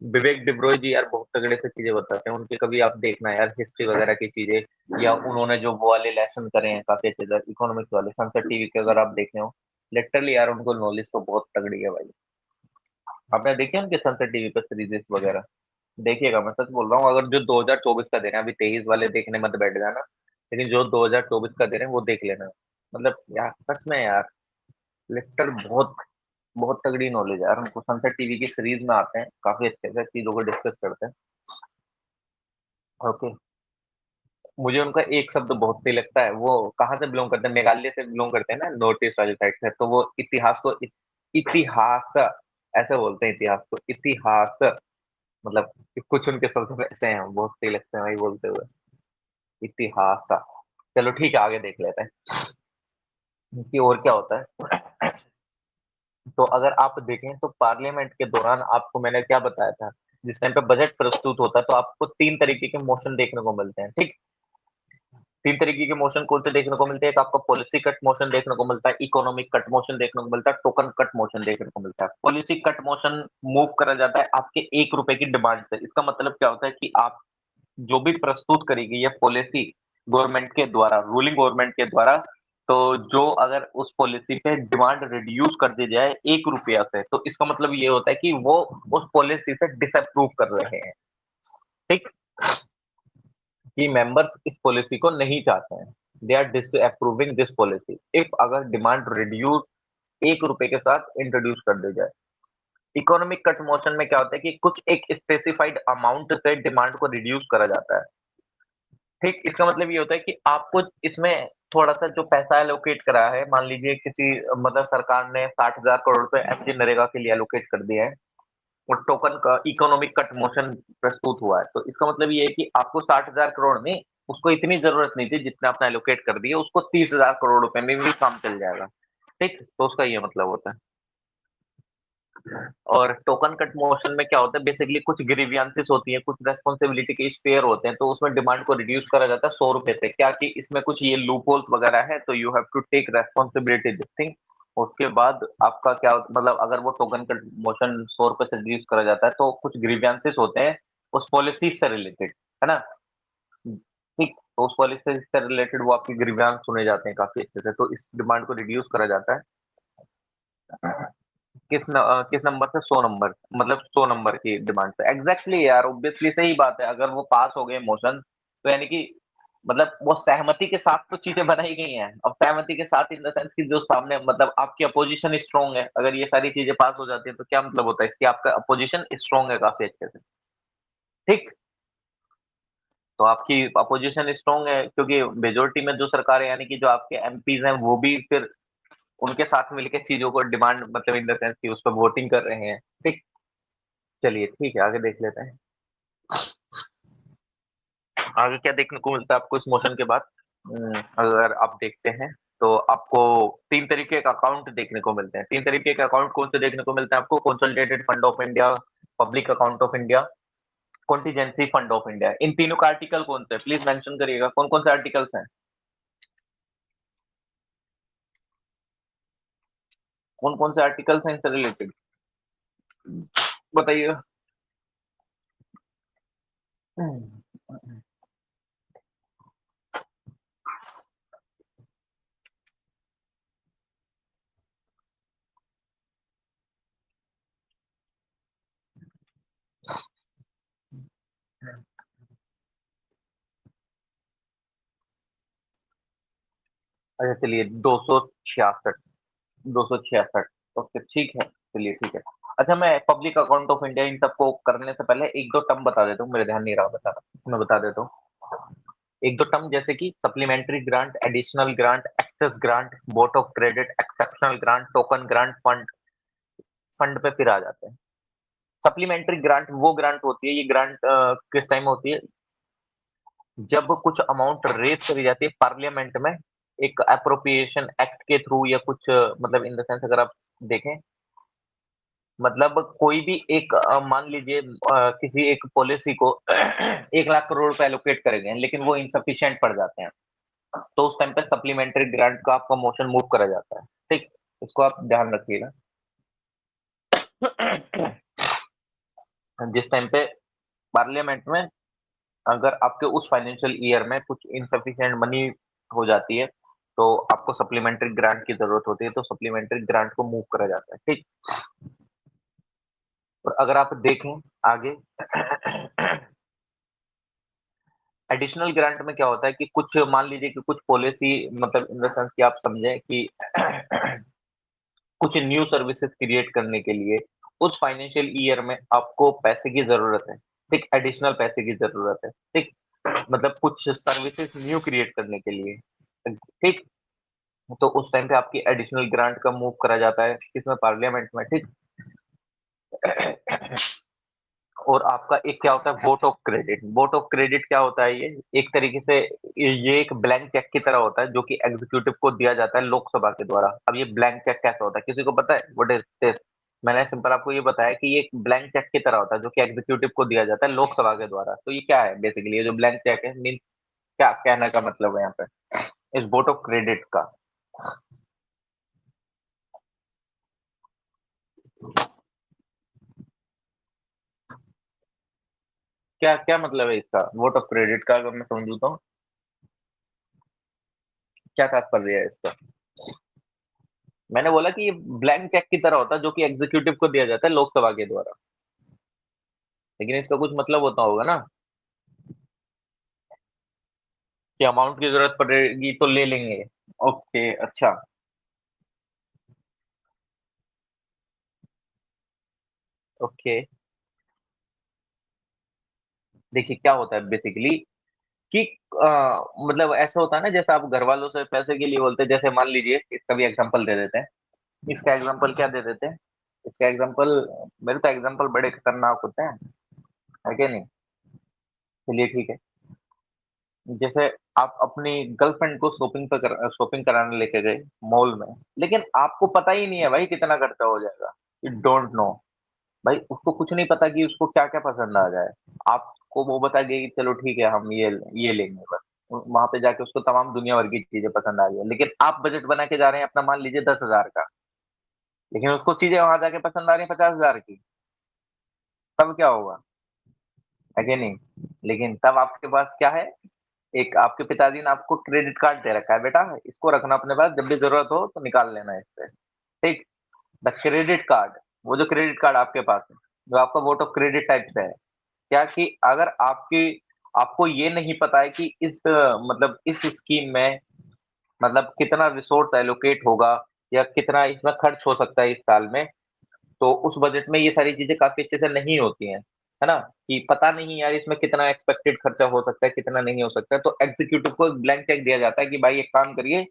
विवेक डिब्रोय जी यार बहुत तगड़े से चीजें बताते हैं, उनके कभी आप देखना यार हिस्ट्री वगैरह की चीजें, या उन्होंने जो वो वाले लेसन करे हैं काफी अच्छे से इकोनॉमिक्स वाले, सनसेट टीवी के अगर आप देखे हो, लिटरली यार उनको नॉलेज तो बहुत तगड़ी है भाई। आपने देखे उनके सनसेट टीवी पे सीरीजेस वगैरह? देखिएगा, मैं सच बोल रहा हूँ, अगर जो 2024 का दे रहे हैं, अभी 23 वाले देखने मत बैठ जाना, लेकिन जो 2024 का दे रहे हैं वो देख लेना। मतलब यार सच में यार, लिटर बहुत बहुत तगड़ी नॉलेज है यार उनको, सनसेट टीवी की सीरीज में आते हैं, काफी अच्छे से चीजों को डिस्कस करते हैं। ओके, मुझे उनका एक शब्द बहुत सही लगता है, वो कहाँ से बिलोंग करते हैं, मेघालय से बिलोंग करते हैं ना, नॉर्थ ईस्ट वाली साइड से, तो वो इतिहास को इतिहास ऐसे बोलते हैं, इतिहास को इतिहास, मतलब कुछ उनके शब्द ऐसे हैं, बहुत सही लगते हैं भाई बोलते हुए, इतिहास। चलो ठीक है, आगे देख लेते हैं कि और क्या होता है। तो अगर आप देखें तो पार्लियामेंट के दौरान आपको मैंने क्या बताया था, जिस टाइम पे बजट प्रस्तुत होता है तो आपको तीन तरीके के मोशन देखने को मिलते हैं, ठीक। तीन तरीके के मोशन कौन से देखने को मिलते हैं? एक आपको पॉलिसी कट मोशन देखने को मिलता है, इकोनॉमिक कट मोशन देखने को मिलता है, टोकन कट मोशन देखने को मिलता है। पॉलिसी कट मोशन मूव करा जाता है आपके 1 रुपए की डिमांड से। इसका मतलब क्या होता है कि आप जो भी प्रस्तुत करेगी ये पॉलिसी गवर्नमेंट के द्वारा, रूलिंग गवर्नमेंट के द्वारा, तो जो अगर उस पॉलिसी पे डिमांड रिड्यूस कर दी जाए 1 रुपया से, तो इसका मतलब ये होता है कि वो उस पॉलिसी से डिसअप्रूव कर रहे हैं, ठीक। कि मेंबर्स इस पॉलिसी को नहीं चाहते हैं, they are disapproving this policy if अगर डिमांड रिड्यूस 1 रुपए के साथ इंट्रोड्यूस कर दी जाए। इकोनॉमिक कट मोशन में क्या होता है कि कुछ एक स्पेसिफाइड अमाउंट से डिमांड को रिड्यूस करा जाता है, ठीक। इसका मतलब ये होता है कि आपको इसमें थोड़ा सा जो पैसा एलोकेट करा है, मान लीजिए किसी मतलब सरकार ने 60,000 करोड़ रुपए एमजी नरेगा के लिए एलोकेट कर दिया है, और टोकन का इकोनॉमिक कट मोशन प्रस्तुत हुआ है, तो इसका मतलब ये है कि आपको 60,000 करोड़ में, उसको इतनी जरूरत नहीं थी जितना आपने एलोकेट कर दिया, उसको 30,000 करोड़ रुपए में भी काम चल जाएगा, ठीक। तो उसका ये मतलब होता है। और टोकन कट मोशन में क्या होता है, बेसिकली कुछ ग्रीवियंसेस होती है, कुछ रेस्पॉन्सिबिलिटी के स्पेयर होते हैं, तो उसमें डिमांड को रिड्यूस करा जाता है 100 रुपए से, क्या कि इसमें कुछ ये लूप होल्स वगैरह है, तो you have to take responsibility this thing. उसके बाद आपका क्या मतलब, अगर वो टोकन कट मोशन 100 रुपए से रिड्यूस करा जाता है, तो कुछ ग्रीवियंसेस होते हैं उस पॉलिसी से रिलेटेड, है ना, ठीक। तो उस पॉलिसी से रिलेटेड वो आपके ग्रीवियंस सुने जाते हैं काफी अच्छे से, तो इस डिमांड को रिड्यूस करा जाता है। किस नंबर से? 100 नंबर, मतलब 100 नंबर की डिमांड से, एग्जैक्टली यार, ऑब्वियसली सही बात है, अगर वो पास हो गए मोशन, तो यानी कि मतलब वो सहमति के साथ तो चीजें बनाई गई हैं, अब सहमति के साथ इन द सेंस कि जो सामने मतलब आपकी अपोजिशन स्ट्रांग है, अगर ये सारी चीजें पास हो जाती है तो क्या मतलब होता है कि आपका अपोजिशन स्ट्रांग है काफी अच्छे से, ठीक। तो आपकी अपोजिशन स्ट्रांग है क्योंकि मेजोरिटी में जो सरकार है, यानी कि जो आपके एमपीज हैं वो भी फिर उनके साथ मिलकर चीजों को डिमांड मतलब इन द सेंस कि उस पर वोटिंग कर रहे हैं, ठीक। चलिए ठीक है, आगे देख लेते हैं। आगे क्या देखने को मिलता है आपको इस मोशन के बाद? अगर आप देखते हैं तो आपको तीन तरीके का अकाउंट देखने को मिलते हैं। तीन तरीके के अकाउंट कौन से देखने को मिलते हैं आपको? Consolidated fund of India, public account of India, contingency fund of India. इन तीनों का आर्टिकल कौन से? प्लीज मेंशन करिएगा, कौन कौन से आर्टिकल्स हैं, कौन कौन से आर्टिकल्स हैं इनसे रिलेटेड, बताइएगा। अच्छा चलिए, 266, 266। ओके ठीक है, चलिए ठीक है। अच्छा, मैं पब्लिक अकाउंट ऑफ इंडिया इन सबको करने से पहले एक दो टर्म बता देता हूँ, मेरे ध्यान नहीं रहा बता रहा, मैं बता देता हूँ। एक दो टर्म जैसे कि supplementary grant, additional grant, excess grant, vote of credit, exceptional grant, token grant, fund. Fund पे फिर आ जाते हैं। सप्लीमेंट्री ग्रांट वो ग्रांट होती है, ये ग्रांट किस टाइम होती है? जब कुछ अमाउंट रेज करी जाती है पार्लियामेंट में, एक अप्रोप्रिएशन एक्ट के थ्रू, या कुछ मतलब इन द सेंस अगर आप देखें, मतलब कोई भी एक मान लीजिए किसी एक पॉलिसी को 1 लाख करोड़ रुपए एलोकेट करे गए हैं, लेकिन वो इनसफिशिएंट पड़ जाते हैं, तो उस टाइम पे सप्लीमेंट्री ग्रांट का आपका मोशन मूव करा जाता है, ठीक। इसको आप ध्यान रखिएगा। जिस टाइम पे पार्लियामेंट में अगर आपके उस फाइनेंशियल ईयर में कुछ इनसफिशिएंट मनी हो जाती है, तो आपको सप्लीमेंट्री ग्रांट की ज़रूरत होती है, तो सप्लीमेंट्री ग्रांट को मूव करा जाता है, ठीक? और अगर आप देखें आगे एडिशनल ग्रांट में क्या होता है कि कुछ मान लीजिए कि कुछ पॉलिसी मतलब इन द सेंस कि आप समझें कि कुछ न्यू सर्विसेज क्रिएट करने के लिए उस फाइनेंशियल ईयर में आपको पैसे की ज़रूरत है, ठीक? एडिशनल पैसे की ज़रूरत है, ठीक? मतलब कुछ सर्विसेज न्यू क्रिएट करने के लिए, ठीक? तो उस टाइम पे आपकी एडिशनल ग्रांट का मूव करा जाता है, किसमें? पार्लियामेंट में, ठीक? और आपका एक क्या होता है? Vote of credit. Vote of credit क्या होता है ये? एक तरीके से ये एक ब्लैंक चेक की तरह होता है जो कि एग्जीक्यूटिव को दिया जाता है लोकसभा के द्वारा। अब ये ब्लैंक चेक कैसा होता है? किसी को पता है? What is this? मैंने सिंपल आपको ये बताया कि ये एक ब्लैंक चेक की तरह होता है जो कि एग्जीक्यूटिव को दिया जाता है लोकसभा के द्वारा। तो ये क्या है बेसिकली? ये जो ब्लैंक चेक है मीन्स क्या कहने का मतलब है यहाँ पे? इस वोट ऑफ क्रेडिट का क्या क्या मतलब है इसका? वोट ऑफ क्रेडिट का अगर मैं समझूँ तो क्या तात्पर्य है इसका? मैंने बोला कि ये ब्लैंक चेक की तरह होता है जो कि एग्जीक्यूटिव को दिया जाता है लोकसभा के द्वारा। लेकिन इसका कुछ मतलब होता होगा ना कि अमाउंट की जरूरत पड़ेगी तो ले लेंगे। ओके, अच्छा। ओके, देखिए क्या होता है बेसिकली कि मतलब ऐसा होता है ना जैसे आप घर वालों से पैसे के लिए बोलते हैं, जैसे मान लीजिए इसका भी एग्जांपल दे देते हैं। इसका एग्जांपल क्या दे देते हैं? इसका एग्जांपल मेरे तो एग्जांपल बड़े खतरनाक होते हैं, है कि नहीं? चलिए ठीक है। जैसे आप अपनी गर्लफ्रेंड को शॉपिंग कराने लेके गए मॉल में, लेकिन आपको पता ही नहीं है भाई कितना खर्चा हो जाएगा। You don't know. भाई उसको कुछ नहीं पता कि उसको क्या क्या पसंद आ जाए। आपको वो बता गई कि चलो ठीक है हम ये लेंगे बस। वहां पे जाके उसको तमाम दुनिया भर की चीजें पसंद आ गई, लेकिन आप बजट बना के जा रहे हैं अपना, मान लीजिए 10,000 का, लेकिन उसको चीजें वहां जाके पसंद आ रही है 50,000 की। तब क्या होगा? है कि नहीं? लेकिन तब आपके पास क्या है? एक आपके पिताजी ने आपको क्रेडिट कार्ड दे रखा है, बेटा इसको रखना अपने पास, जब भी जरूरत हो तो निकाल लेना इससे, ठीक? द क्रेडिट कार्ड, वो जो क्रेडिट कार्ड आपके पास है, जो आपका वोट ऑफ क्रेडिट टाइप से है, क्या कि अगर आपकी आपको ये नहीं पता है कि मतलब इस स्कीम में मतलब कितना रिसोर्स एलोकेट होगा या कितना इसमें खर्च हो सकता है इस साल में, तो उस बजट में ये सारी चीजें काफ़ी अच्छे से नहीं होती हैं, है ना? कि पता नहीं यार इसमें कितना एक्सपेक्टेड खर्चा हो सकता है, कितना नहीं हो सकता है, तो एग्जीक्यूटिव को एक ब्लैंक चेक दिया जाता है कि भाई एक काम करिए,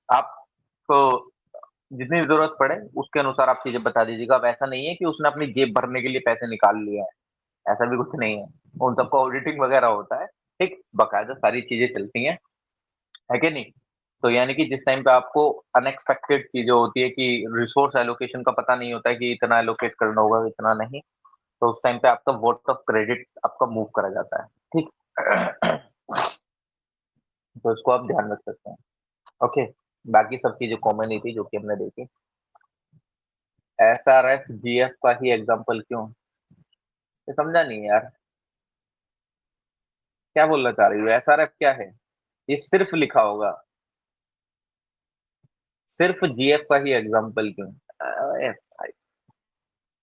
आपको जितनी ज़रूरत पड़े उसके अनुसार आप चीज़ें बता दीजिएगा। अब ऐसा नहीं है कि उसने अपनी जेब भरने के लिए पैसे निकाल लिए हैं, ऐसा भी कुछ नहीं है। उन सबका ऑडिटिंग वगैरह होता है, ठीक? बाकायदा सारी चीज़ें चलती हैं, है कि नहीं? तो यानी कि जिस टाइम पे आपको अनएक्सपेक्टेड चीज़ें होती है कि रिसोर्स एलोकेशन का पता नहीं होता है कि इतना एलोकेट करना होगा, इतना नहीं, तो उस टाइम पे आपका वोट ऑफ क्रेडिट आपका मूव करा जाता है, ठीक? तो इसको आप ध्यान रख सकते हैं। ओके, बाकी सब चीज़ें कॉमन ही थी जो कि हमने देखी। एसआरएफ, जीएफ का ही एग्ज़ाम्पल क्यों? ये समझा नहीं यार, क्या बोलना चाह रही हो? एसआरएफ क्या है? ये सिर्फ़ लिखा होगा, सिर्फ़ जीएफ का ही एग्ज़ाम्पल क्यों? अरे भाई!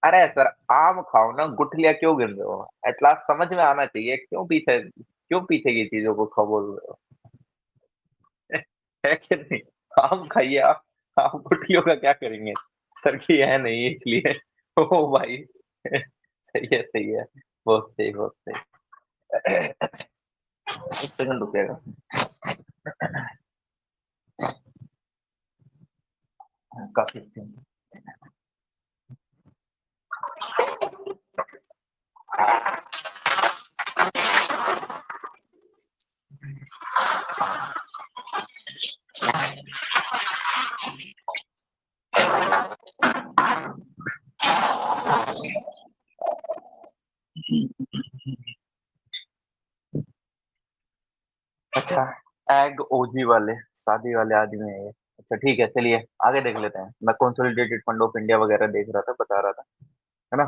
अरे सर, आम खाओ ना, गुठलियाँ क्यों गिन रहे हो? एट लास्ट समझ में आना चाहिए, क्यों पीछे की चीज़ों को बोल रहे हो? है कि नहीं? आम खाइए आप गुठलियों का क्या करेंगे? सर की है नहीं इसलिए। ओ भाई! सही है। बहुत सही, बहुत सही। 1 सेकंड रुकिएगा। काफ़ी अच्छा, एग ओजी वाले, शादी वाले आदमी हैं ये। अच्छा ठीक है, चलिए आगे देख लेते हैं। मैं कंसोलिडेटेड फंड ऑफ इंडिया वगैरह देख रहा था, बता रहा था, है ना?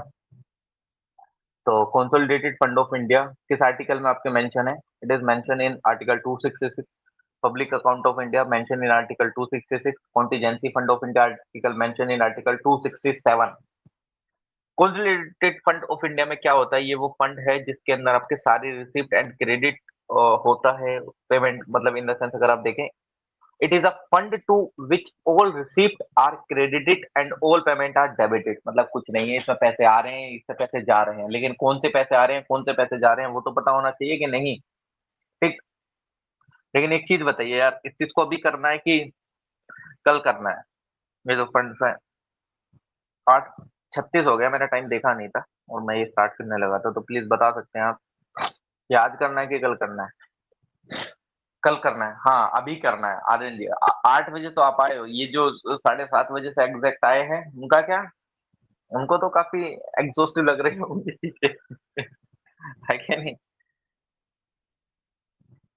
तो कंसोलिडेटेड फंड ऑफ इंडिया किस आर्टिकल में आपके मेंशन है? It is mention in article 266। Public account of India mention in article 266। Contingency fund of India article mention in article 267। Consolidated fund of India में क्या होता है? ये वो फंड है जिसके अंदर आपके सारे रिसिप्ट एंड क्रेडिट होता है, पेमेंट मतलब इन द सेंस अगर आप देखें, it is a fund to which all receipt are credited and all payment are debited. मतलब कुछ नहीं है, इसमें पैसे आ रहे हैं, इससे पैसे जा रहे हैं, लेकिन कौन से पैसे आ रहे हैं, कौन से पैसे जा रहे हैं, वो तो पता होना चाहिए कि नहीं। ठीक, लेकिन एक चीज बताइए यार, इस चीज को अभी करना है कि कल करना है? ये जो फंड है 8:36 हो गया, मेरा टाइम देखा नहीं था और मैं ये स्टार्ट करने लगा था, तो प्लीज बता सकते हैं आप कि आज करना है कि कल करना है? कल करना है, हाँ अभी करना है। आर्यन जी 8 बजे तो आप आए हो, ये जो 7:30 बजे से एग्जैक्ट आए हैं उनका क्या? उनको तो काफी एग्जॉस्टिव लग रही होंगी चीजें। है क्या नहीं?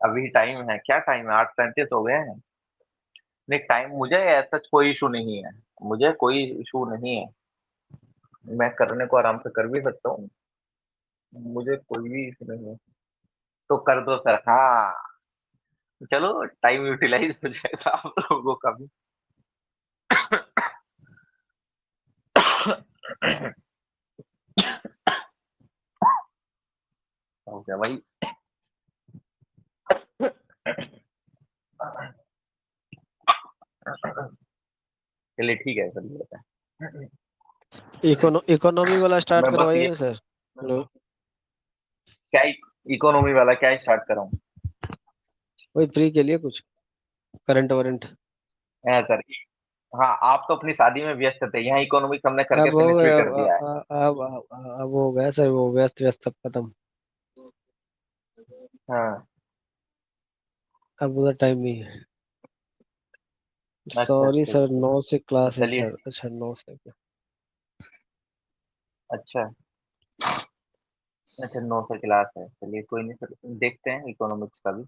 अभी टाइम है, क्या टाइम है? 8:37 हो गए हैं। नहीं टाइम, मुझे ऐसा कोई इशू नहीं है, मुझे कोई इशू नहीं है, मैं करने को आराम से कर भी सकता हूँ, मुझे कोई भी इशू नहीं है। तो कर दो सर, हाँ चलो टाइम यूटिलाइज हो जाएगा आप लोगों का भी। हो गया भाई। चलिए ठीक है सर, ये बताएं। इकोनॉमी वाला स्टार्ट मैं बस करवाइए ये, ना सर। हेलो। क्या इकोनॉमी वाला क्या स्टार्ट कराऊं? वही फ्री के लिए कुछ करंट वारंट। है सर। हाँ आप तो अपनी शादी में व्यस्त थे, यहाँ इकोनॉमिक्स हमने करके अब हो फिनिश भी गया, कर दिया है। अब हो गया सर, वो व्यस्त व्यस्त सब खत्म। हाँ। अब उधर टाइम नहीं है। अच्छा सॉरी अच्छा सर, अच्छा। 9 से क्लास है चलिए। सर। अच्छा 9 से। अच्छा अच्छा, 9 से क्लास है, चलिए कोई नहीं सर, देखते हैं इकोनॉमिक्स का भी।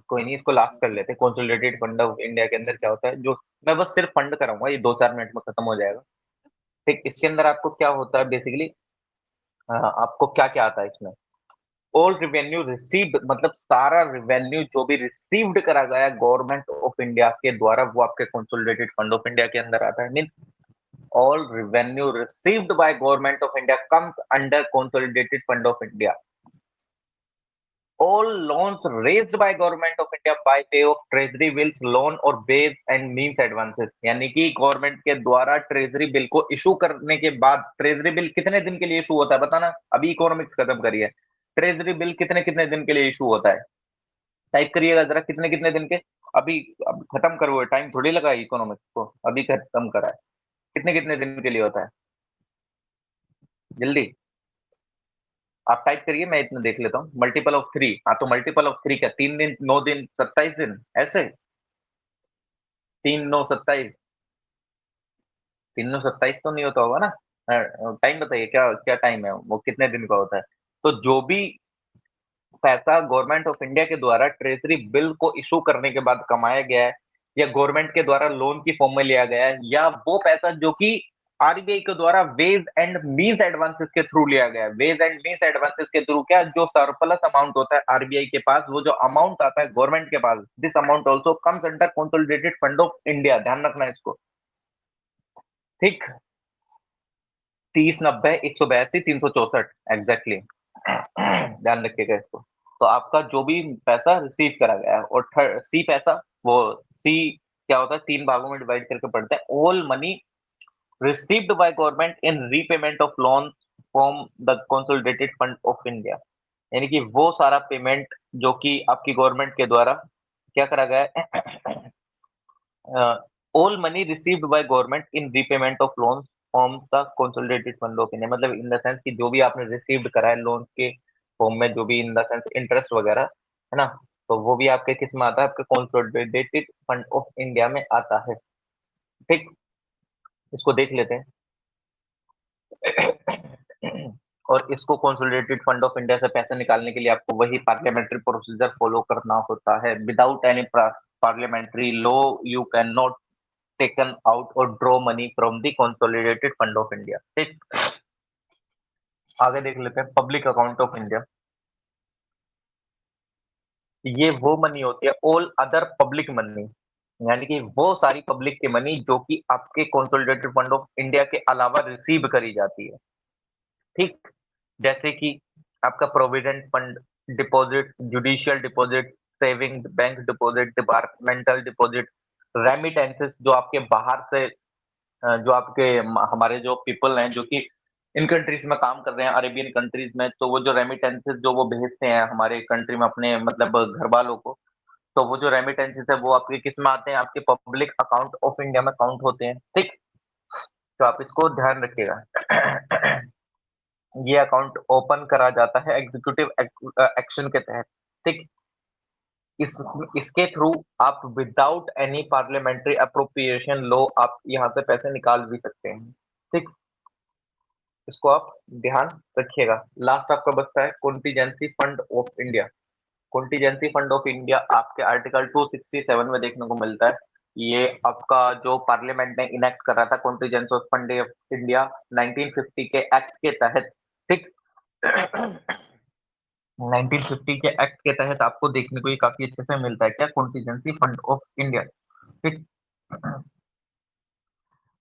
कोई नहीं, इसको लास्ट कर लेते हैं। कंसोलिडेटेड फंड ऑफ इंडिया के अंदर क्या होता है, जो मैं बस सिर्फ फंड कराऊंगा, ये 2-4 मिनट में खत्म हो जाएगा। ठीक, इसके अंदर आपको क्या होता है बेसिकली, आपको क्या क्या आता है इसमें? ऑल रिवेन्यू रिसीव्ड, मतलब सारा रिवेन्यू जो भी रिसीव्ड करा गया गवर्नमेंट ऑफ इंडिया के द्वारा, वो आपके कंसोलिडेटेड फंड ऑफ इंडिया के अंदर आता है। Mean all revenue received by government of India comes under consolidated fund of India. All loans raised by government of India by way of treasury bills, loan और base and means advances, यानी कि government के द्वारा treasury bill को issue करने के बाद, treasury bill कितने दिन के लिए इशू होता है बताना, अभी इकोनॉमिक्स खत्म करिए। ट्रेजरी बिल कितने कितने दिन के लिए इशू होता है? टाइप करिएगा जरा, कितने कितने दिन के। अभी अब खत्म करो, टाइम थोड़ी लगा इकोनॉमिक्स को, अभी खत्म करा है। कितने कितने दिन के लिए होता है? जल्दी आप टाइप करिए, मैं इतना देख लेता हूँ। मल्टीपल ऑफ 3, हाँ तो मल्टीपल ऑफ 3 क्या, 3 दिन, 9 दिन, 27 दिन, ऐसे 3 9 27, 3 9 27 तो नहीं होता होगा ना? टाइम बताइए, क्या क्या टाइम है, वो कितने दिन का होता है? तो जो भी पैसा गवर्नमेंट ऑफ इंडिया के द्वारा ट्रेजरी बिल को इशू करने के बाद कमाया गया है, या गवर्नमेंट के द्वारा लोन की फॉर्म में लिया गया है, या वो पैसा जो कि आरबीआई के द्वारा वेज एंड मींस एडवांसेस के थ्रू लिया गया है। वेज एंड मींस एडवांसेस के थ्रू क्या, जो सरप्लस अमाउंट होता है आरबीआई के पास, वो जो अमाउंट आता है गवर्नमेंट के पास, this amount also comes under consolidated fund of India. ध्यान रखना है इसको। ठीक, 30 90 182 364 एग्जैक्टली। ध्यान रखिएगा इसको। तो आपका जो भी पैसा रिसीव करा गया है, और सी पैसा, वो सी क्या होता है, 3 भागों में डिवाइड करके पढ़ते हैं। All money received by government in repayment of loan from the consolidated fund of India, यानी कि वो सारा पेमेंट जो कि आपकी गवर्नमेंट के द्वारा क्या करा गया है, all money received by government in repayment of loan from the consolidated fund of India, मतलब इन द सेंस कि जो भी आपने रिसीव्ड करा है लोन के फॉर्म में, जो भी इन द सेंस इंटरेस्ट वगैरह है ना, तो वो भी आपके किस में आता है, आपके कंसोलिडेटेड फंड ऑफ इंडिया में आता है। ठीक, इसको देख लेते हैं। और इसको कंसोलिडेटेड फंड ऑफ इंडिया से पैसे निकालने के लिए आपको वही पार्लियामेंट्री प्रोसीजर फॉलो करना होता है। Without any parliamentary law you can not taken out और draw money from the consolidated fund of India. ठीक, आगे देख लेते हैं पब्लिक अकाउंट ऑफ इंडिया। ये वो मनी होती है, ऑल अदर पब्लिक मनी, यानी कि वो सारी पब्लिक की मनी जो कि आपके कंसोलिडेटेड फंड ऑफ इंडिया के अलावा रिसीव करी जाती है। ठीक, जैसे कि आपका provident fund deposit, judicial deposit, saving bank deposit, departmental deposit, remittances जो आपके बाहर से जो आपके हमारे जो पीपल हैं जो कि इन कंट्रीज में काम कर रहे हैं, अरेबियन कंट्रीज में, तो वो जो रेमिटेंसेस जो वो भेजते हैं हमारे कंट्री में अपने मतलब घर वालों को, तो वो जो रेमिटेंसेस है वो आपके किस में आते हैं, आपके पब्लिक अकाउंट ऑफ इंडिया में काउंट होते हैं। ठीक, तो आप इसको ध्यान रखिएगा। ये अकाउंट ओपन करा जाता है एग्जीक्यूटिव एक्शन के तहत। ठीक, इस इसके थ्रू आप without any parliamentary appropriation law आप यहाँ से पैसे निकाल भी सकते हैं। ठीक, इसको आप ध्यान रखिएगा। लास्ट आपका बचता है contingency fund of India. Contingency fund of India आपके आर्टिकल 267 में देखने को मिलता है। ये आपका जो पार्लियामेंट ने इनेक्ट करा था कॉन्टीजेंसी फंड ऑफ इंडिया 1950 के एक्ट के तहत। ठीक, 1950 के एक्ट के तहत आपको देखने को ये काफी अच्छे से मिलता है क्या, कॉन्टीजेंसी फंड ऑफ इंडिया। ठीक,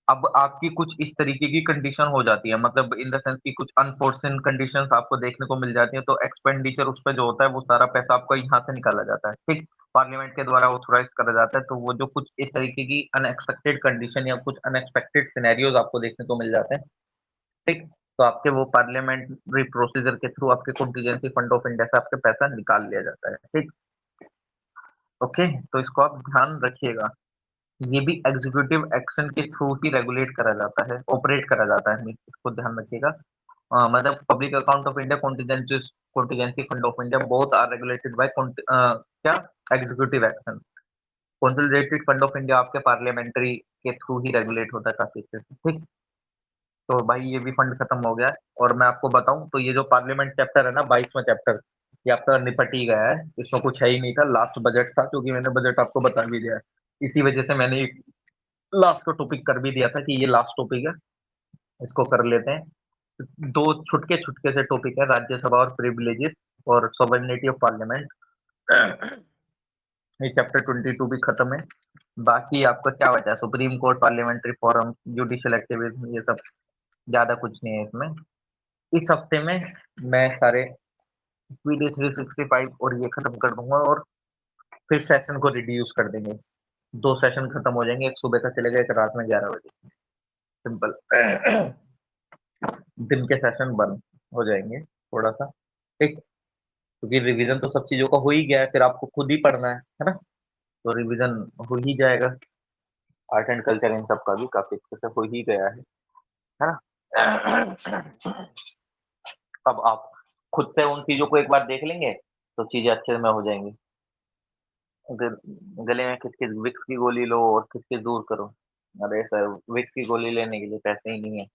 अब आपकी कुछ इस तरीके की कंडीशन हो जाती है, मतलब इन द सेंस कि कुछ अनफोर्सिन कंडीशंस आपको देखने को मिल जाती है, तो एक्सपेंडिचर उस पे जो होता है वो सारा पैसा आपका यहाँ से निकाला जाता है। ठीक, पार्लियामेंट के द्वारा ऑथोराइज करा जाता है, तो वो जो कुछ इस तरीके की अनएक्सपेक्टेड कंडीशन या कुछ अनएक्सपेक्टेड सिनेरियोज आपको देखने को मिल जाते हैं। ठीक, तो आपके वो पार्लियामेंट्री प्रोसीजर के थ्रू आपके कॉन्टीजेंसी फंड ऑफ इंडिया से आपके पैसा निकाल लिया जाता है। ठीक, ओके, तो इसको आप ध्यान रखिएगा। ये भी एग्जीक्यूटिव एक्शन के थ्रू ही रेगुलेट करा जाता है, ऑपरेट करा जाता है, इसको ध्यान रखिएगा। मतलब public account of India, contingency fund of India both are regulated by क्या, executive action. Consolidated fund of India आपके पार्लियामेंट्री के थ्रू ही रेगुलेट होता है काफी अच्छे से। ठीक, तो भाई ये भी फंड खत्म हो गया है। और मैं आपको बताऊं तो ये जो पार्लियामेंट चैप्टर है ना, 22वां चैप्टर, ये आपका निपट ही गया है। इसमें कुछ है ही नहीं था, लास्ट बजट था, क्योंकि मैंने बजट आपको बता भी दिया है। इसी वजह से मैंने लास्ट को टॉपिक कर भी दिया था कि ये लास्ट टॉपिक है, इसको कर लेते हैं। दो छुटके छुटके से टॉपिक है, राज्यसभा और प्रिविलेजेस और सॉवरेनिटी ऑफ पार्लियामेंट। ये चैप्टर 22 भी खत्म है। बाकी आपका क्या बचा है, supreme court, parliamentary forum, judicial activism, ये सब ज्यादा कुछ नहीं है इसमें। इस हफ्ते में मैं सारे पीडी 365 और ये खत्म कर दूंगा, और फिर सेशन को रिड्यूस कर देंगे। 2 सेशन खत्म हो जाएंगे, एक सुबह का चलेगा, एक रात में 11 बजे। सिंपल। दिन के सेशन बंद हो जाएंगे थोड़ा सा। ठीक, क्योंकि रिवीजन तो सब चीजों का हो ही गया है, फिर आपको खुद ही पढ़ना है ना, तो रिवीजन हो ही जाएगा। आर्ट एंड कल्चर इन सब का भी काफी अच्छे से हो ही गया है ना। अब आप खुद से उन चीजों को एक बार देख लेंगे तो चीजें अच्छे में हो जाएंगी। गले में विक्स की गोली लो और खिसखिस दूर करो। अरे सर, विक्स की गोली लेने के लिए पैसे ही नहीं है।